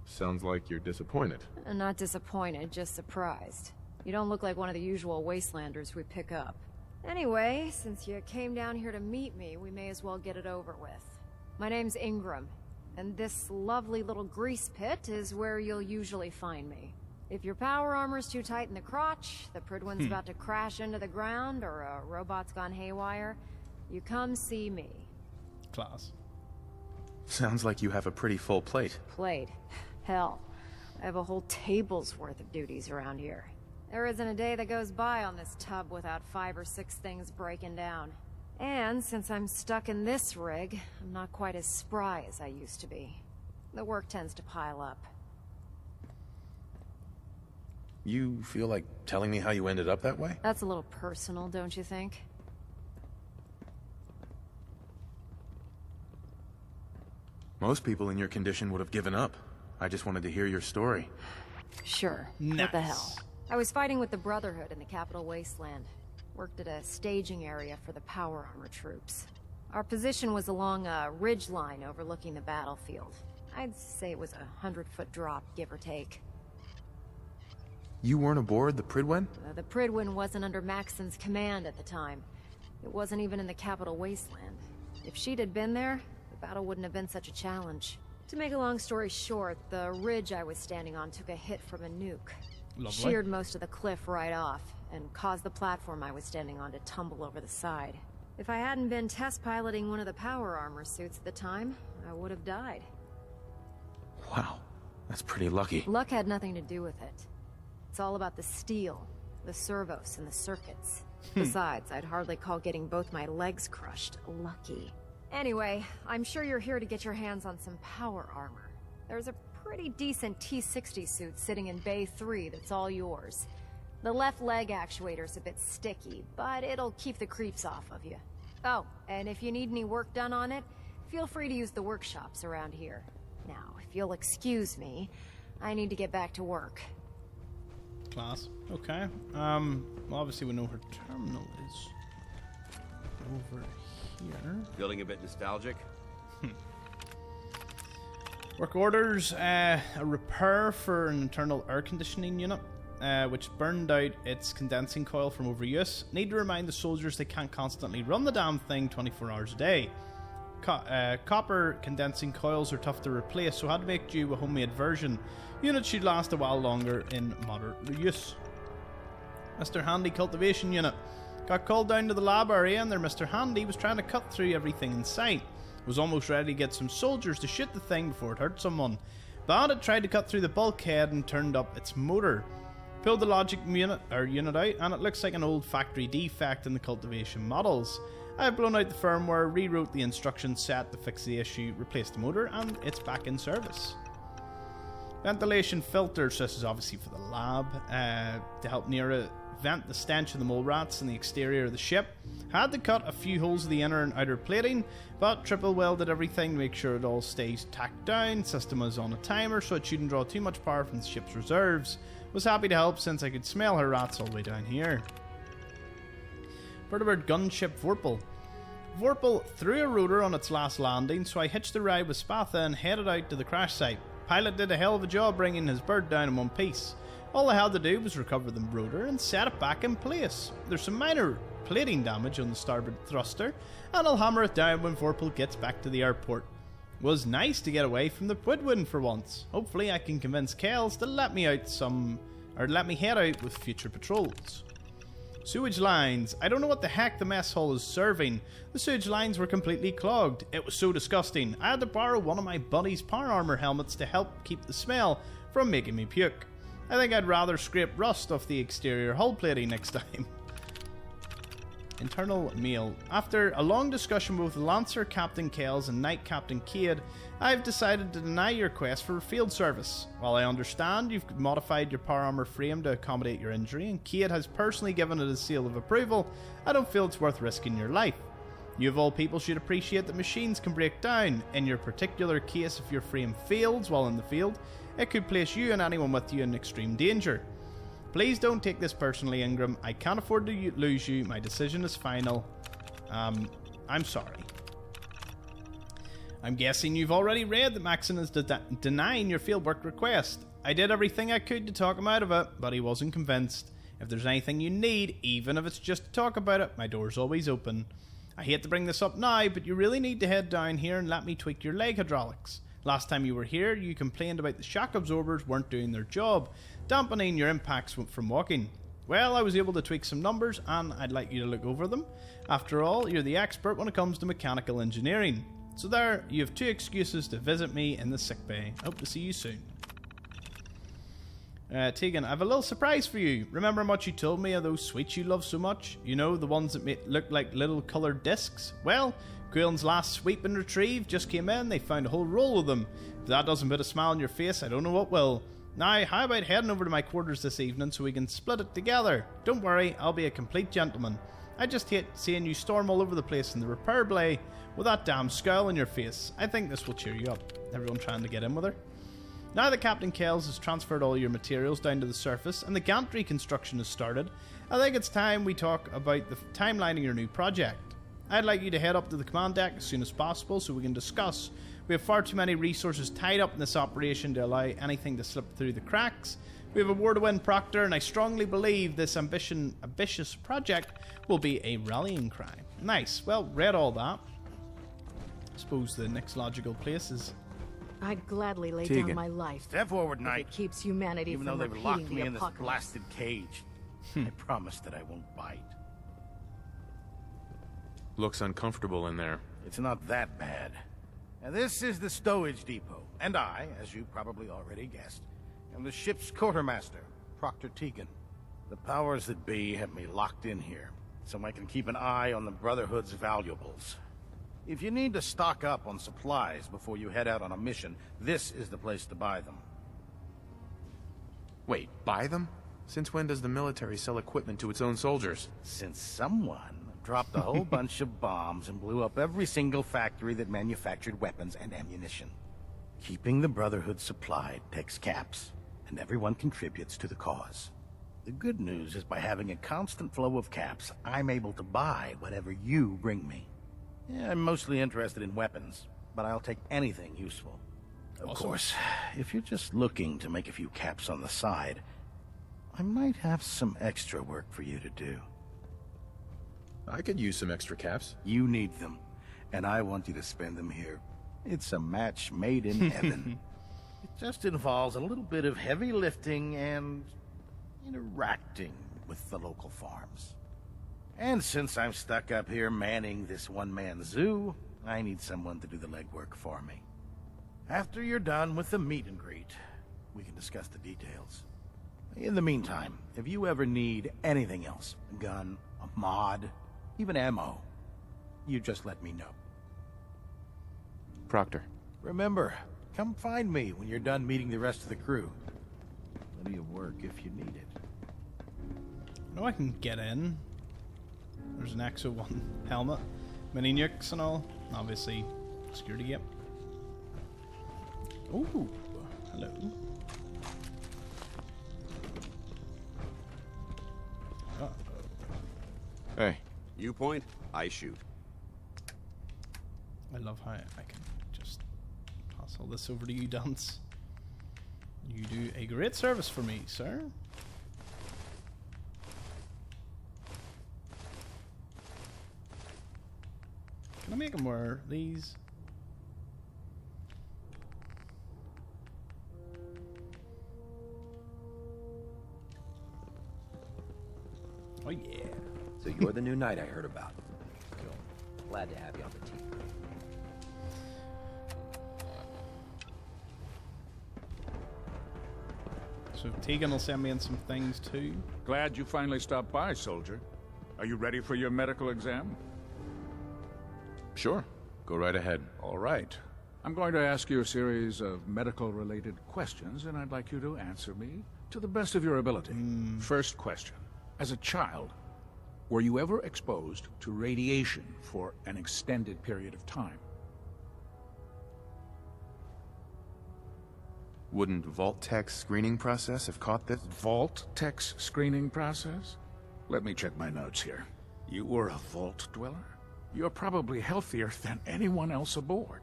Sounds like you're disappointed. Not disappointed, just surprised. You don't look like one of the usual wastelanders we pick up. Anyway, since you came down here to meet me, we may as well get it over with. My name's Ingram, and this lovely little grease pit is where you'll usually find me. If your power armor's too tight in the crotch, the Prydwen's about to crash into the ground, or a robot's gone haywire, you come see me. Class. Sounds like you have a pretty full plate. Plate? Hell, I have a whole table's worth of duties around here. There isn't a day that goes by on this tub without 5 or 6 things breaking down. And since I'm stuck in this rig, I'm not quite as spry as I used to be. The work tends to pile up. You feel like telling me how you ended up that way? That's a little personal, don't you think? Most people in your condition would have given up. I just wanted to hear your story. Sure. Nice. What the hell? I was fighting with the Brotherhood in the capital wasteland. Worked at a staging area for the power armor troops. Our position was along a ridge line overlooking the battlefield. I'd say it was a 100-foot drop, give or take. You weren't aboard the Prydwen? The Prydwen wasn't under Maxon's command at the time. It wasn't even in the capital wasteland. If she'd had been there, the battle wouldn't have been such a challenge. To make a long story short, the ridge I was standing on took a hit from a nuke. Lovely. Sheared most of the cliff right off, and caused the platform I was standing on to tumble over the side. If I hadn't been test piloting one of the power armor suits at the time, I would have died. Wow, that's pretty lucky. Luck had nothing to do with it. It's all about the steel, the servos, and the circuits. Besides, I'd hardly call getting both my legs crushed lucky. Anyway, I'm sure you're here to get your hands on some power armor. There's a pretty decent T-60 suit sitting in Bay 3 that's all yours. The left leg actuator's a bit sticky, but it'll keep the creeps off of you. Oh, and if you need any work done on it, feel free to use the workshops around here. Now, if you'll excuse me, I need to get back to work. Class. Okay. Well, obviously we know her terminal is over here. Feeling a bit nostalgic? Work orders, a repair for an internal air conditioning unit, which burned out its condensing coil from overuse. Need to remind the soldiers they can't constantly run the damn thing 24 hours a day. Copper condensing coils are tough to replace, so had to make do a homemade version. Unit should last a while longer in moderate use. Mr. Handy cultivation unit. Got called down to the lab area and their Mr. Handy was trying to cut through everything in sight. Was almost ready to get some soldiers to shoot the thing before it hurt someone. But it tried to cut through the bulkhead and turned up its motor. Pulled the logic unit out and it looks like an old factory defect in the cultivation models. I've blown out the firmware, rewrote the instruction set to fix the issue, replaced the motor, and it's back in service. Ventilation filters, this is obviously for the lab, to help Neria vent the stench of the mole rats in the exterior of the ship. Had to cut a few holes of the inner and outer plating, but triple welded everything to make sure it all stays tacked down. System was on a timer, so it shouldn't draw too much power from the ship's reserves. Was happy to help since I could smell her rats all the way down here. Vertibird gunship Vorpal. Vorpal threw a rotor on its last landing, so I hitched a ride with Spatha and headed out to the crash site. Pilot did a hell of a job bringing his bird down in one piece. All I had to do was recover the rotor and set it back in place. There's some minor plating damage on the starboard thruster, and I'll hammer it down when Vorpal gets back to the airport. Was nice to get away from the Prydwen for once. Hopefully I can convince Kells to let me head out with future patrols. Sewage lines. I don't know what the heck the mess hall is serving. The sewage lines were completely clogged. It was so disgusting. I had to borrow one of my buddy's power armor helmets to help keep the smell from making me puke. I think I'd rather scrape rust off the exterior hull plating next time. Internal mail. After a long discussion with Lancer Captain Kells and Knight Captain Cade, I've decided to deny your request for field service. While I understand you've modified your power armor frame to accommodate your injury, and Cade has personally given it a seal of approval, I don't feel it's worth risking your life. You of all people should appreciate that machines can break down. In your particular case, if your frame fails while in the field, it could place you and anyone with you in extreme danger. Please don't take this personally, Ingram. I can't afford to lose you. My decision is final. I'm sorry. I'm guessing you've already read that Maxon is denying your fieldwork request. I did everything I could to talk him out of it, but he wasn't convinced. If there's anything you need, even if it's just to talk about it, my door's always open. I hate to bring this up now, but you really need to head down here and let me tweak your leg hydraulics. Last time you were here, you complained about the shock absorbers weren't doing their job, dampening your impacts from walking. Well, I was able to tweak some numbers, and I'd like you to look over them. After all, you're the expert when it comes to mechanical engineering. So there, you have 2 excuses to visit me in the sickbay. Hope to see you soon. Tegan, I have a little surprise for you. Remember how much you told me of those sweets you love so much? You know, the ones that look like little coloured discs? Well, Quillen's last sweep and retrieve just came in. They found a whole roll of them. If that doesn't put a smile on your face, I don't know what will. Now, how about heading over to my quarters this evening so we can split it together? Don't worry, I'll be a complete gentleman. I just hate seeing you storm all over the place in the repair bay with that damn scowl on your face. I think this will cheer you up. Everyone trying to get in with her. Now that Captain Kells has transferred all your materials down to the surface and the gantry construction has started, I think it's time we talk about the timeline of your new project. I'd like you to head up to the command deck as soon as possible so we can discuss. We have far too many resources tied up in this operation to allow anything to slip through the cracks. We have a war to win, Proctor, and I strongly believe this ambitious project will be a rallying cry. Nice. Well, read all that. I suppose the next logical place is... I'd gladly lay Tegan. down my life. Step forward, if Knight. it keeps humanity Even from though they've repeating locked me the in this apocalypse. blasted cage, I promise that I won't bite. Looks uncomfortable in there. It's not that bad. And this is the stowage depot, and I, as you probably already guessed, am the ship's quartermaster, Proctor Quinlan. The powers that be have me locked in here, so I can keep an eye on the Brotherhood's valuables. If you need to stock up on supplies before you head out on a mission, this is the place to buy them. Wait, buy them? Since when does the military sell equipment to its own soldiers? Since someone dropped a whole bunch of bombs and blew up every single factory that manufactured weapons and ammunition. Keeping the Brotherhood supplied takes caps, and everyone contributes to the cause. The good news is by having a constant flow of caps, I'm able to buy whatever you bring me. Yeah, I'm mostly interested in weapons, but I'll take anything useful. Of course, if you're just looking to make a few caps on the side, I might have some extra work for you to do. I could use some extra caps. You need them, and I want you to spend them here. It's a match made in heaven. It just involves a little bit of heavy lifting and interacting with the local farms. And since I'm stuck up here manning this one-man zoo, I need someone to do the legwork for me. After you're done with the meet and greet, we can discuss the details. In the meantime, if you ever need anything else, a gun, a mod, even ammo, you just let me know. Proctor. Remember, come find me when you're done meeting the rest of the crew. Plenty of work if you need it. I know I can get in. There's an Exo 1 helmet, mini nukes and all. Obviously, security gap. Ooh, hello. Hey, you point, I shoot. I love how I can just pass all this over to you, Danse. You do a great service for me, sir. Can I make him wear these? Oh yeah. So you're the new knight I heard about. Cool. Glad to have you on the team. So Tegan will send me in some things too. Glad you finally stopped by, soldier. Are you ready for your medical exam? Sure. Go right ahead. All right. I'm going to ask you a series of medical-related questions, and I'd like you to answer me to the best of your ability. First question. As a child, were you ever exposed to radiation for an extended period of time? Wouldn't Vault-Tech's screening process have caught this? Vault-Tech's screening process? Let me check my notes here. You were a Vault Dweller? You're probably healthier than anyone else aboard.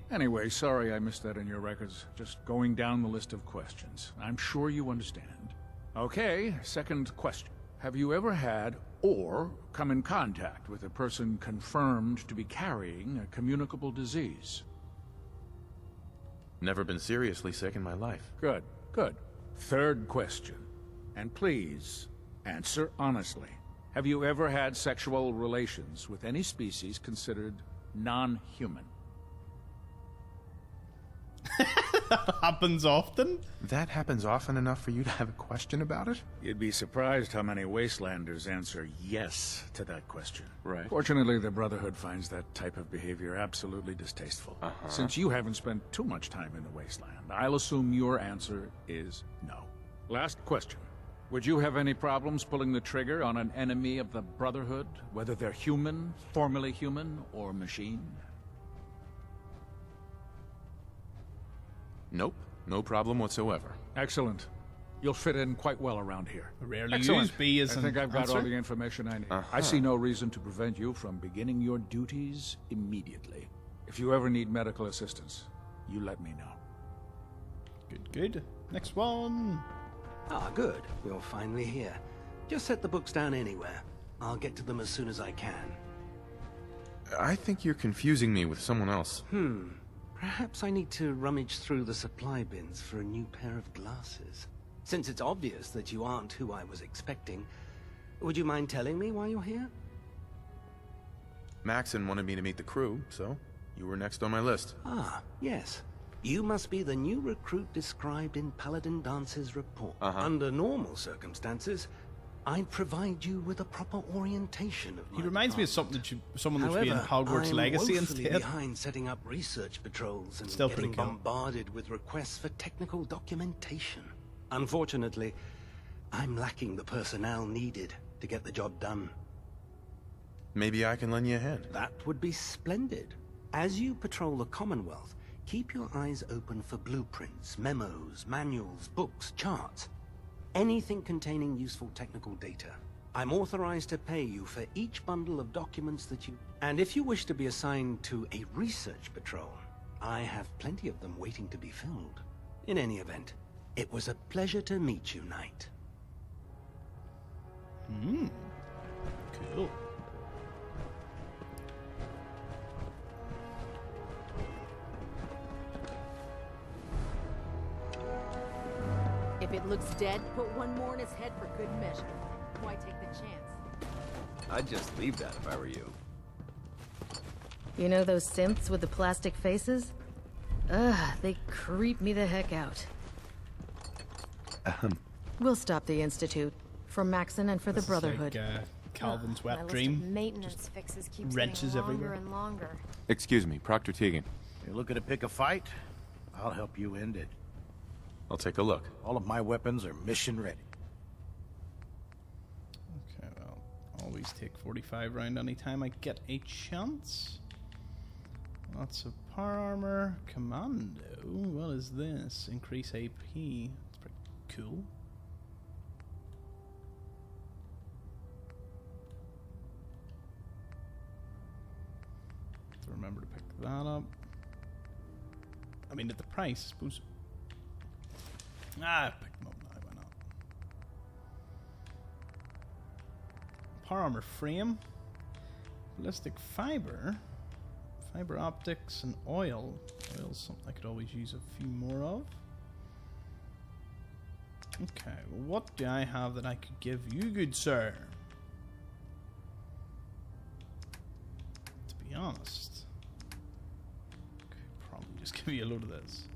Anyway, sorry I missed that in your records. Just going down the list of questions. I'm sure you understand. Okay, second question. Have you ever had or come in contact with a person confirmed to be carrying a communicable disease? Never been seriously sick in my life. Good, good. Third question. And please, answer honestly. Have you ever had sexual relations with any species considered non-human? That happens often? That happens often enough for you to have a question about it? You'd be surprised how many Wastelanders answer yes to that question. Right. Fortunately, the Brotherhood finds that type of behavior absolutely distasteful. Since you haven't spent too much time in the Wasteland, I'll assume your answer is no. Last question. Would you have any problems pulling the trigger on an enemy of the Brotherhood, whether they're human, formerly human, or machine? Nope. No problem whatsoever. Excellent. You'll fit in quite well around here. Rarely Excellent. use B as I an think I've got answer. all the information I need. I see no reason to prevent you from beginning your duties immediately. If you ever need medical assistance, you let me know. Good, good. Next one. Ah, good. You're finally here. Just set the books down anywhere. I'll get to them as soon as I can. I think you're confusing me with someone else. Perhaps I need to rummage through the supply bins for a new pair of glasses. Since it's obvious that you aren't who I was expecting, would you mind telling me why you're here? Maxon wanted me to meet the crew, so you were next on my list. Ah, yes. You must be the new recruit described in Paladin Dance's report. Under normal circumstances, I'd provide you with a proper orientation of my He reminds me of something that someone that should be in However, Hogwarts I'm Legacy woefully instead. behind setting up research patrols and Still getting pretty cool. bombarded with requests for technical documentation. Unfortunately, I'm lacking the personnel needed to get the job done. Maybe I can lend you a hand. That would be splendid. As you patrol the Commonwealth, keep your eyes open for blueprints, memos, manuals, books, charts. Anything containing useful technical data. I'm authorized to pay you for each bundle of documents that you... And if you wish to be assigned to a research patrol, I have plenty of them waiting to be filled. In any event, it was a pleasure to meet you, Knight. Cool. If it looks dead, put one more in his head for good measure. Why take the chance? I'd just leave that if I were you. You know those synths with the plastic faces? Ugh, they creep me the heck out. We'll stop the Institute. For Maxon and for the Brotherhood. Like, Calvin's My wet list dream. of maintenance fixes keeps wrenches getting longer everywhere. and longer. Excuse me, Proctor Tegan. You're looking to pick a fight? I'll help you end it. I'll take a look. All of my weapons are mission ready. Okay, well, always take 45 round anytime I get a chance. Lots of power armor. Commando. What is this? Increase AP. It's pretty cool. remember to pick that up. I mean, at the price, I suppose. Ah, pick them up now, why not? Power armor frame. Ballistic fiber. Fiber optics and oil. Oil's something I could always use a few more of. Okay, well, what do I have that I could give you, good sir? To be honest, I could probably just give you a load of this.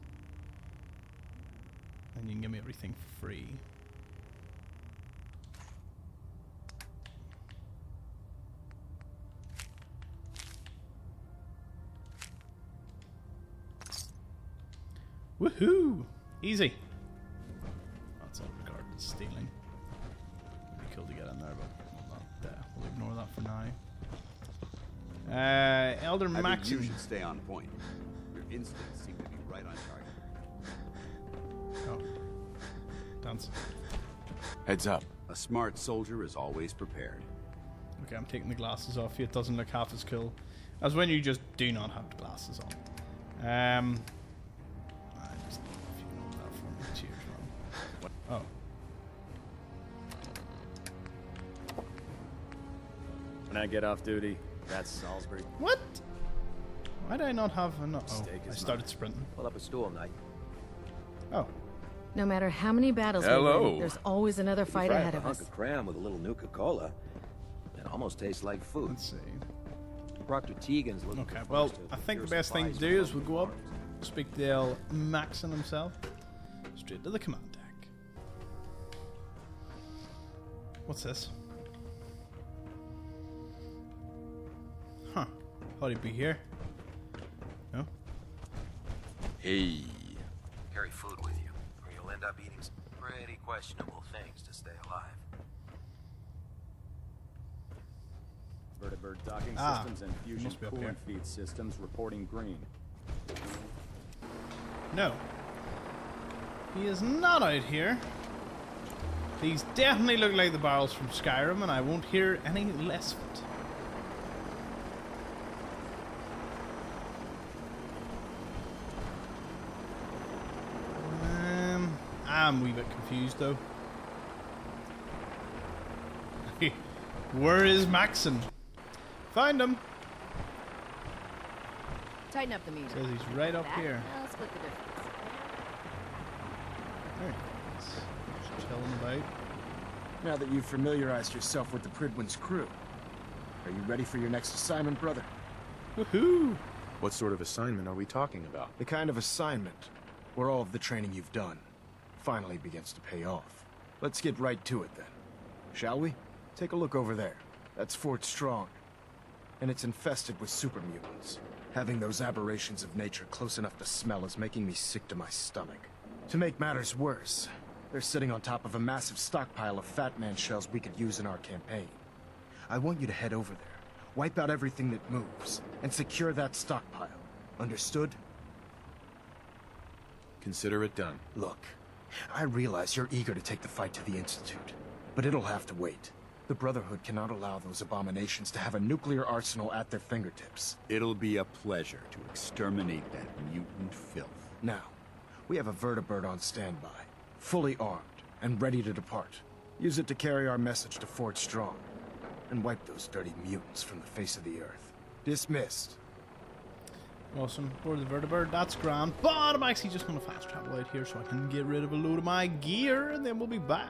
And you can give me everything for free. Woohoo! Easy. That's all regarded as stealing. It'd be cool to get in there, but we'll ignore that for now. Elder Maxon. I think you should stay on point. Your instincts seem to be right on target. Oh. Danse. Heads up. A smart soldier is always prepared. Okay, I'm taking the glasses off you. It doesn't look half as cool as when you just do not have the glasses on. Oh. When I get off duty, that's Salisbury. What? Why did I not have enough? Oh, I started sprinting. Pull up a stool, knight. Oh. No matter how many battles we win, there's always another fight ahead of us. A hunk of cram with a little Nuka-Cola. It almost tastes like food. Let's see. Proctor Tegan's looking. Okay, well, I think the best thing to do is we'll go up, speak to El Maxon himself, straight to the command deck. What's this? Huh. Thought he'd be here. No? Hey. Carry food with you, or you'll end up eating some pretty questionable things to stay alive. Vertibird docking systems and fusion coolant feed systems reporting green. No. He is not out here. These definitely look like the barrels from Skyrim, and I won't hear any less of it. I'm a wee bit confused, though. Where is Maxon? Find him. Tighten up the music. Says he's right up here. I'll split the difference. There he is. Just chilling about. Now that you've familiarized yourself with the Prydwen's crew, are you ready for your next assignment, brother? Woohoo! What sort of assignment are we talking about? The kind of assignment where all of the training you've done finally begins to pay off. Let's get right to it then. Shall we? Take a look over there. That's Fort Strong. And it's infested with super mutants. Having those aberrations of nature close enough to smell is making me sick to my stomach. To make matters worse, they're sitting on top of a massive stockpile of Fat Man shells we could use in our campaign. I want you to head over there, wipe out everything that moves, and secure that stockpile. Understood? Consider it done. Look, I realize you're eager to take the fight to the Institute, but it'll have to wait. The Brotherhood cannot allow those abominations to have a nuclear arsenal at their fingertips. It'll be a pleasure to exterminate that mutant filth. Now, we have a vertibird on standby, fully armed and ready to depart. Use it to carry our message to Fort Strong, and wipe those dirty mutants from the face of the earth. Dismissed. Awesome. Board the vertibird, that's grand. But I'm actually just going to fast travel out here so I can get rid of a load of my gear, and then we'll be back.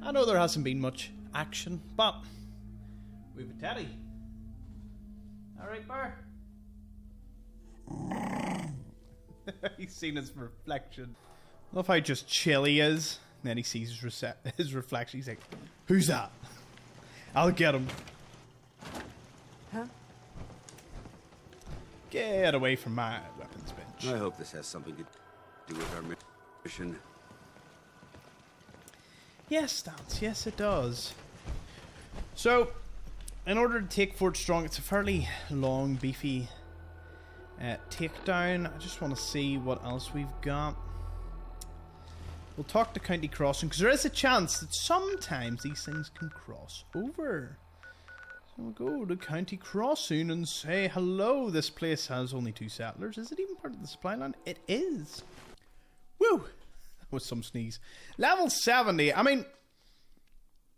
I know there hasn't been much action, but we've a teddy. Alright, Bar? He's seen his reflection. Love how just chill he is. And then he sees his reflection. He's like, who's that? I'll get him. Huh? Get away from my weapons bench. I hope this has something to do with our mission. Yes, Danse. Yes, it does. So, in order to take Fort Strong, it's a fairly long, beefy takedown. I just want to see what else we've got. We'll talk to County Crossing, because there is a chance that sometimes these things can cross over. We'll go to County Crossing and say hello. This place has only 2 settlers. Is it even part of the supply line? It is. Woo! That was some sneeze. Level 70. I mean,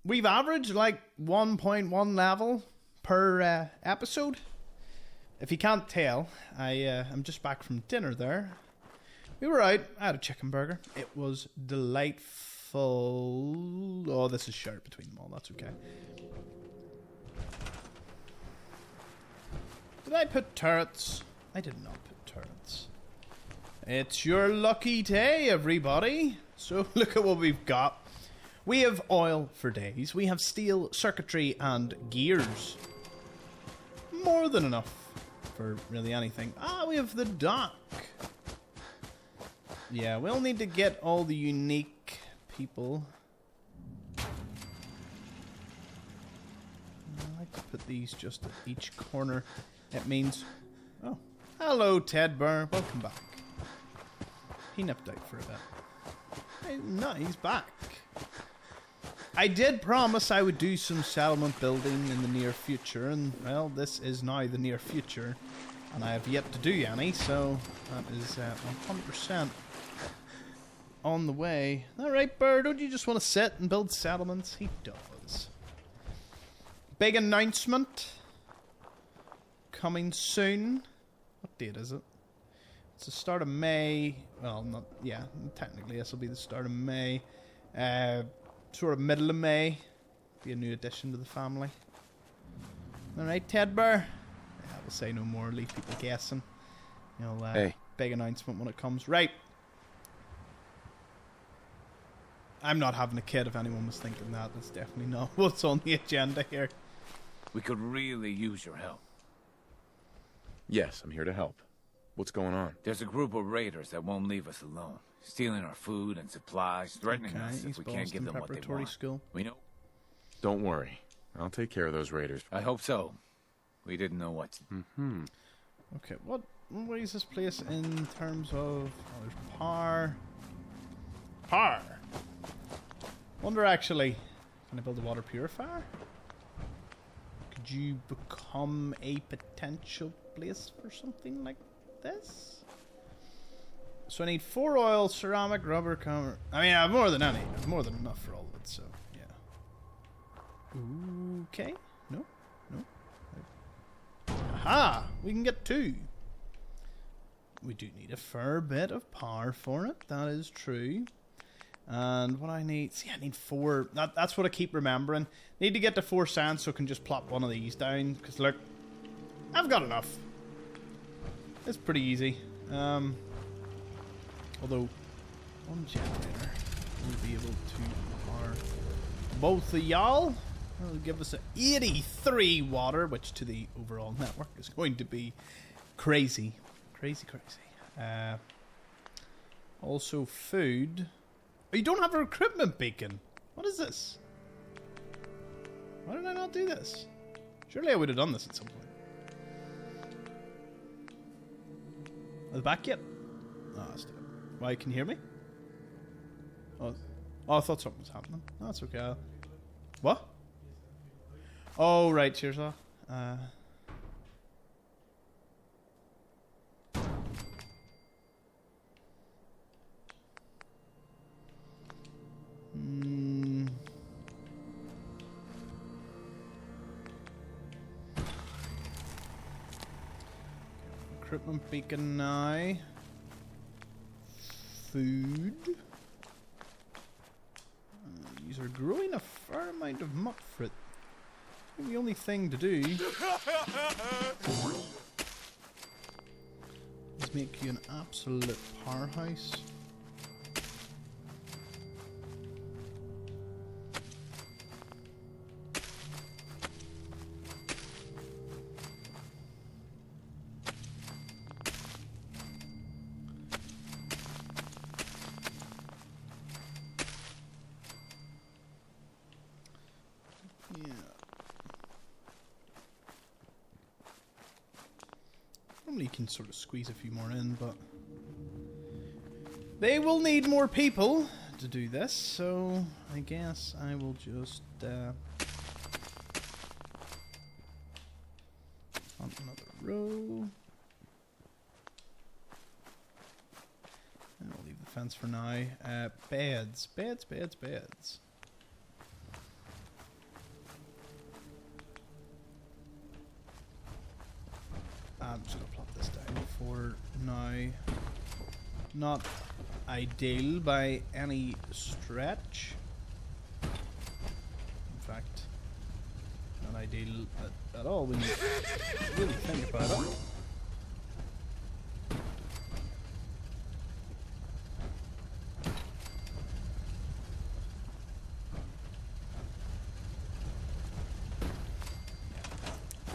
we've averaged like 1.1 level per episode. If you can't tell, I'm just back from dinner there. We were out. I had a chicken burger. It was delightful. Oh, this is shared between them all. That's okay. Did I put turrets? I did not put turrets. It's your lucky day, everybody. So look at what we've got. We have oil for days. We have steel, circuitry, and gears. More than enough for really anything. Ah, we have the dock. Yeah, we'll need to get all the unique people. I like to put these just at each corner. It means... Oh, hello, Ted Burr. Welcome back. He nipped out for a bit. Hey, no, he's back. I did promise I would do some settlement building in the near future, and, well, this is now the near future, and I have yet to do any, so that is 100% on the way. Alright, Burr, don't you just want to sit and build settlements? He does. Big announcement. Coming soon. What date is it? It's the start of May. Well, not... Yeah, technically this will be the start of May. Sort of middle of May. Be a new addition to the family. Alright, Ted Burr. Yeah, we'll say no more. Leave people guessing. You know, hey. Big announcement when it comes. Right. I'm not having a kid if anyone was thinking that. That's definitely not what's on the agenda here. We could really use your help. Yes, I'm here to help. What's going on? There's a group of raiders that won't leave us alone. Stealing our food and supplies, threatening us if we can't give them what they want. School. We know. Don't worry. I'll take care of those raiders. I hope so. We didn't know what... Mm-hmm. Okay, what is this place in terms of... Oh, there's power. Power! Wonder actually... Can I build a water purifier? Could you become a potential place for something like this? So I need 4 oil, ceramic, rubber, I mean, I have more than any. I have more than enough for all of it, so, yeah. Okay. No. Aha! We can get 2. We do need a fair bit of power for it. That is true. And what I need... See, I need 4... That's what I keep remembering. Need to get to 4 sand so I can just plop one of these down. Because, look, I've got enough. It's pretty easy. Although, one generator will be able to power both of y'all. It'll give us 83 water, which to the overall network is going to be crazy. Crazy. Also food. Oh, you don't have a recruitment beacon. What is this? Why did I not do this? Surely I would have done this at some point. Are they back yet? Oh, that's it. Why, can you hear me? Oh, I thought something was happening. No, that's okay. What? Oh, right, cheers off. Recruitment beacon now. Food. These are growing a fair amount of muck fruit. The only thing to do is make you an absolute powerhouse. You can sort of squeeze a few more in, but they will need more people to do this, so I guess I will just On another row. And I'll leave the fence for now. Beds. I'm just gonna plop this down for now. Not ideal by any stretch. In fact, not ideal at all when you really think about it.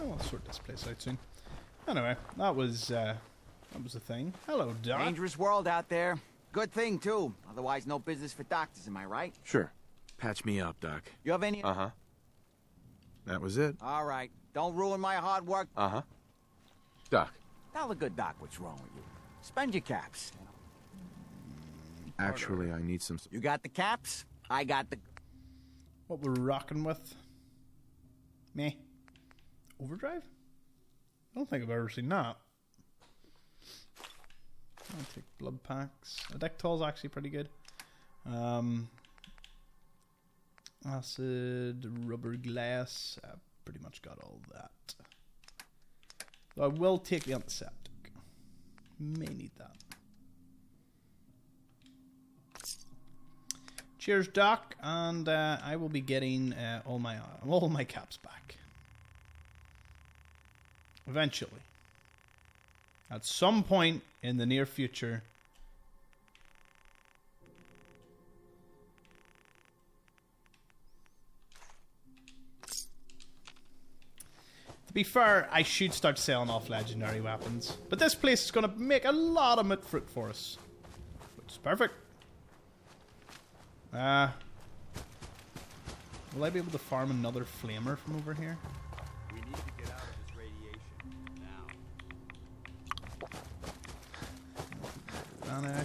Oh, I'll sort this place out soon. Anyway, that was a thing. Hello, Doc. Dangerous world out there. Good thing, too. Otherwise, no business for doctors, am I right? Sure. Patch me up, Doc. You have any... Uh-huh. That was it. All right. Don't ruin my hard work. Uh-huh. Doc. Tell the good doc what's wrong with you. Spend your caps. Actually, I need some... You got the caps? I got the... What we're rocking with? Me? Overdrive? I don't think I've ever seen that. I'll take blood packs. Adectol's actually pretty good. Acid, rubber glass. I've pretty much got all that. So I will take the antiseptic. May need that. Cheers, Doc, and I will be getting all my caps back. Eventually. At some point in the near future. To be fair, I should start selling off legendary weapons. But this place is going to make a lot of mint fruit for us. Which is perfect. Will I be able to farm another flamer from over here? We need to get out of this radiation now.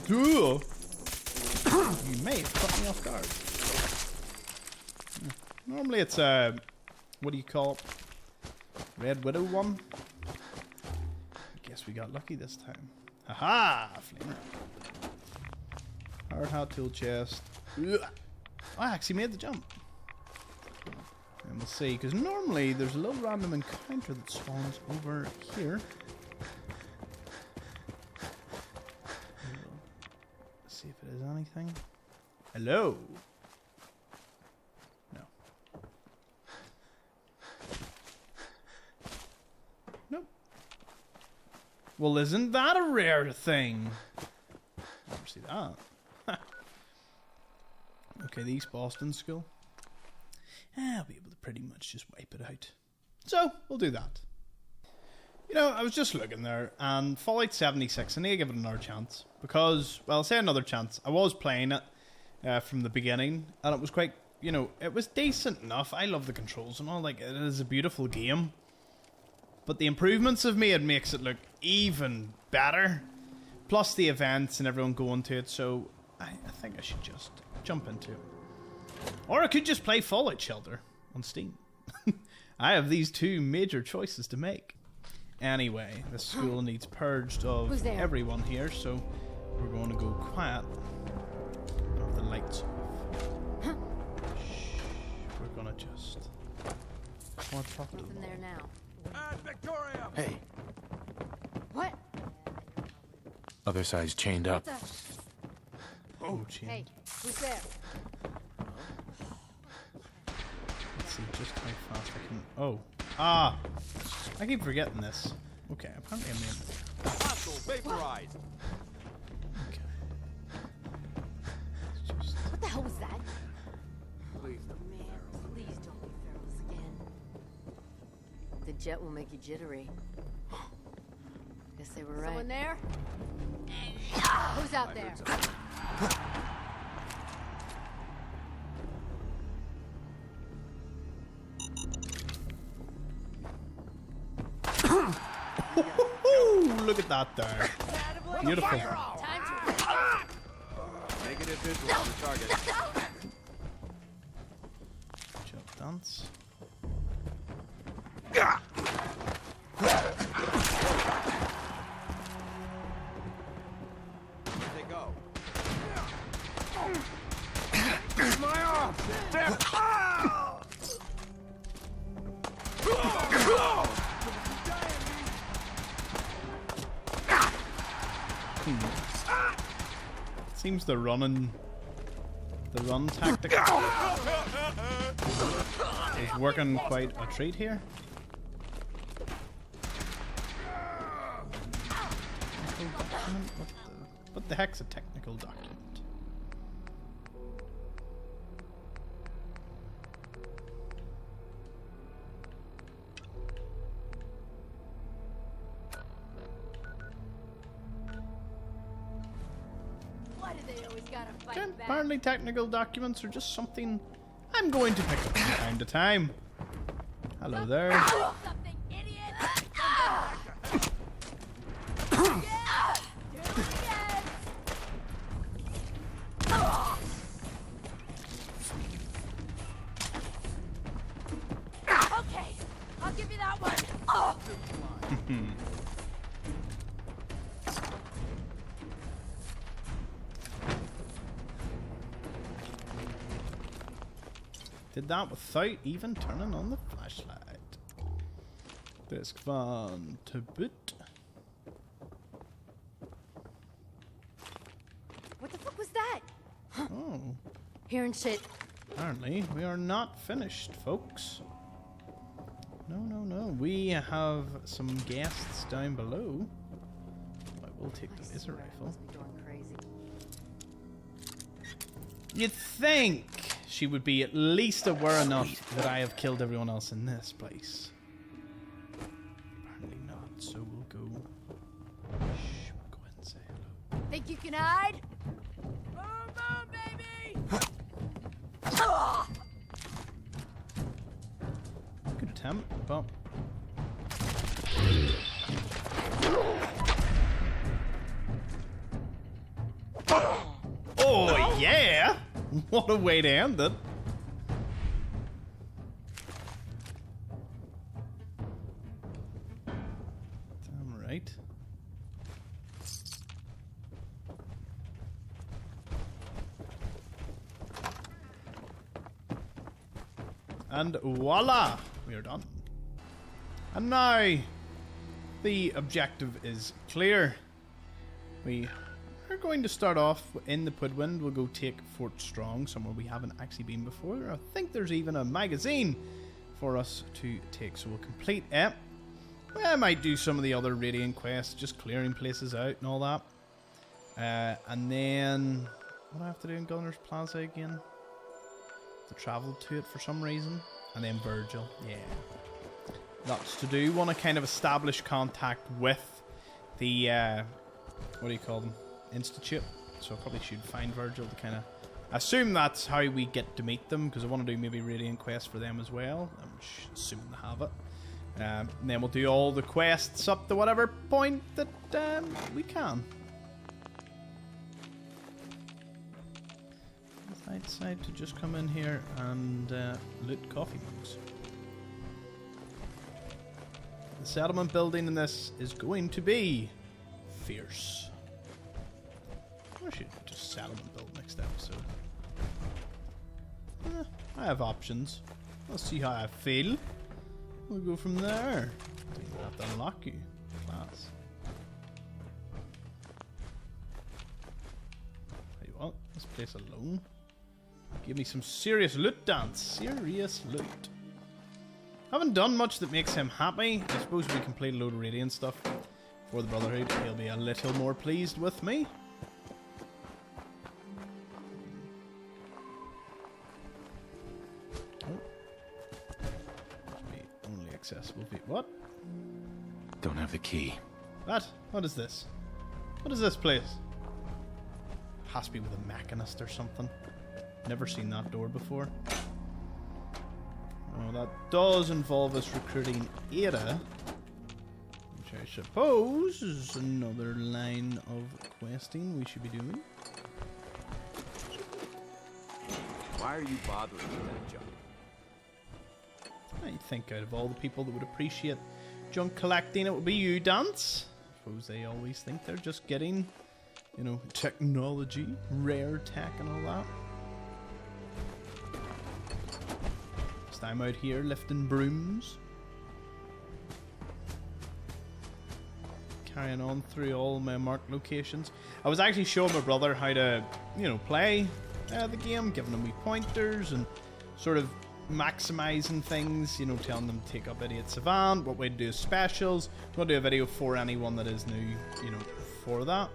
Cool. You may have caught me off guard. Normally it's what do you call it? Red Widow one. I guess we got lucky this time. Haha! Flamer. Hard hat tool chest. I actually made the jump. And we'll see, because normally there's a little random encounter that spawns over here. Let's see if it is anything. Hello? No. Nope. Well, isn't that a rare thing? Never see that. Okay, the East Boston School. I'll be able to pretty much just wipe it out. So, we'll do that. You know, I was just looking there, and Fallout 76, I need to give it another chance. Because, well, I'll say another chance. I was playing it from the beginning, and it was quite, you know, it was decent enough. I love the controls and all, like, it is a beautiful game. But the improvements I've made makes it look even better. Plus the events and everyone going to it, so I think I should just jump into it. Or I could just play Fallout Shelter on Steam. I have these two major choices to make. Anyway, the school needs purged of everyone here, so we're going to go quiet. Have the lights off. Shh. We're going to just... Nothing there now. Victoria! Hey. What? Other side's chained up. Oh, chained. Hey, who's there? Let's see just how fast I can... Oh. Ah! I keep forgetting this. Okay, apparently I'm in. Hostile vaporized! Okay. What the hell was that? Please don't be Man, please don't be ferals again. The jet will make you jittery. Guess they were right. Someone there? Who's out there? Look at that there. Beautiful. Negative visual on the target. Good job, Danse. Seems the run tactic is working quite a treat here. What the heck's a technical document? Apparently technical documents are just something I'm going to pick up from time to time. Hello there. Okay, I'll give you that one. Oh. Did that without even turning on the flashlight. Disk van to boot. What the fuck was that? Oh. Hearing shit. Apparently, we are not finished, folks. No. We have some guests down below. I will take the laser rifle. You'd think she would be at least aware enough that I have killed everyone else in this place. Apparently not, so we'll go. Shh, we'll go and say hello. Think you can hide? Move, baby! Good attempt, but oh yeah! What a way to end it. Damn right. And voila! We are done. And now, the objective is clear. We are going to start off in the Prydwen. We'll go take Fort Strong, somewhere we haven't actually been before. I think there's even a magazine for us to take, so we'll complete it. I might do some of the other Radiant quests, just clearing places out and all that. And then, what do I have to do in Gunner's Plaza again? To travel to it for some reason. And then Virgil, yeah. Lots to do. Want to kind of establish contact with the, what do you call them? Institute. So I probably should find Virgil to kind of assume that's how we get to meet them, because I want to do maybe Radiant quests for them as well. I'm assuming they have it. And then we'll do all the quests up to whatever point that we can. I decide to just come in here and loot coffee mugs. The settlement building in this is going to be fierce. I should just settlement build next episode. I have options. Let's see how I feel. We'll go from there. Don't even have to unlock you. Class. Tell you what, this place alone. Give me some serious loot, Danse. Serious loot. Haven't done much that makes him happy. I suppose we complete a load of Radiant stuff for the Brotherhood. He'll be a little more pleased with me. Oh. Only accessible feet. What? Don't have the key. What? What is this? What is this place? Has to be with a mechanist or something. Never seen that door before. Oh, that does involve us recruiting Ada, which I suppose is another line of questing we should be doing. Why are you bothering with that junk? I think out of all the people that would appreciate junk collecting, it would be you, Danse. I suppose they always think they're just getting, you know, technology, rare tech and all that. I'm out here lifting brooms. carrying on through all my marked locations. I was actually showing my brother how to, you know, play the game, giving him wee pointers and sort of maximizing things, you know, telling them to take up Idiot Savant, what way to do specials. I'm going to do a video for anyone that is new, you know, for that.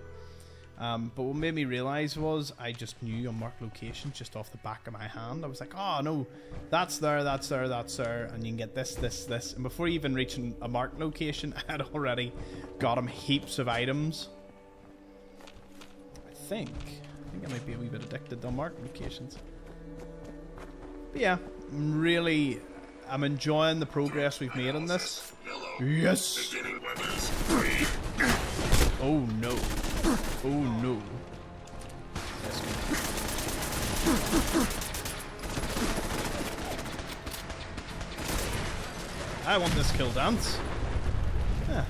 But what made me realize was I just knew Unmarked Locations just off the back of my hand. I was like, oh no, that's there, that's there, that's there, and you can get this, this, this. And before even reaching a marked location, I had already got him heaps of items. I think I might be a wee bit addicted to Unmarked Locations. But yeah, I'm enjoying the progress we've made on this. Yes! Oh no. Oh no. That's good. I want this kill Danse. Huh.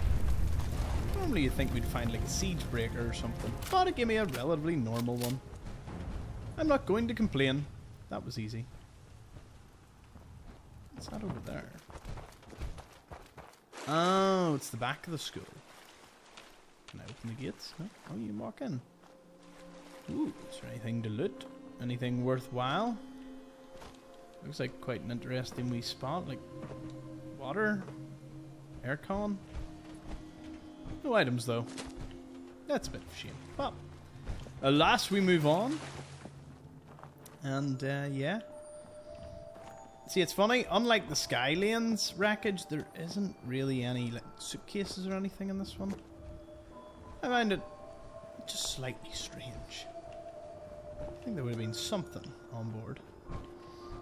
Normally you'd think we'd find like a siege breaker or something, but it gave me a relatively normal one. I'm not going to complain. That was easy. What's that over there? Oh, it's the back of the school. Can I open the gates? No? Oh, you can walk in. Ooh, is there anything to loot? Anything worthwhile? Looks like quite an interesting wee spot, like water, aircon. No items though. That's a bit of a shame. But alas, we move on. And yeah. See, it's funny. Unlike the Skylanes wreckage, there isn't really any like suitcases or anything in this one. I find it just slightly strange. I think there would have been something on board.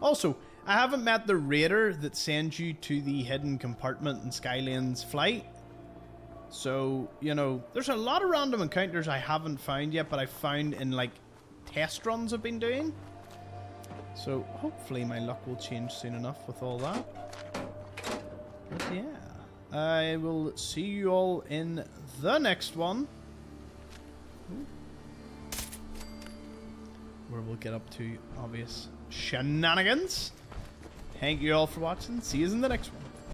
Also, I haven't met the raider that sends you to the hidden compartment in Skylane's flight. So, you know, there's a lot of random encounters I haven't found yet, but I found in, like, test runs I've been doing. So, hopefully my luck will change soon enough with all that. But yeah. I will see you all in the next one. Where we'll get up to obvious shenanigans. Thank you all for watching. See you in the next one.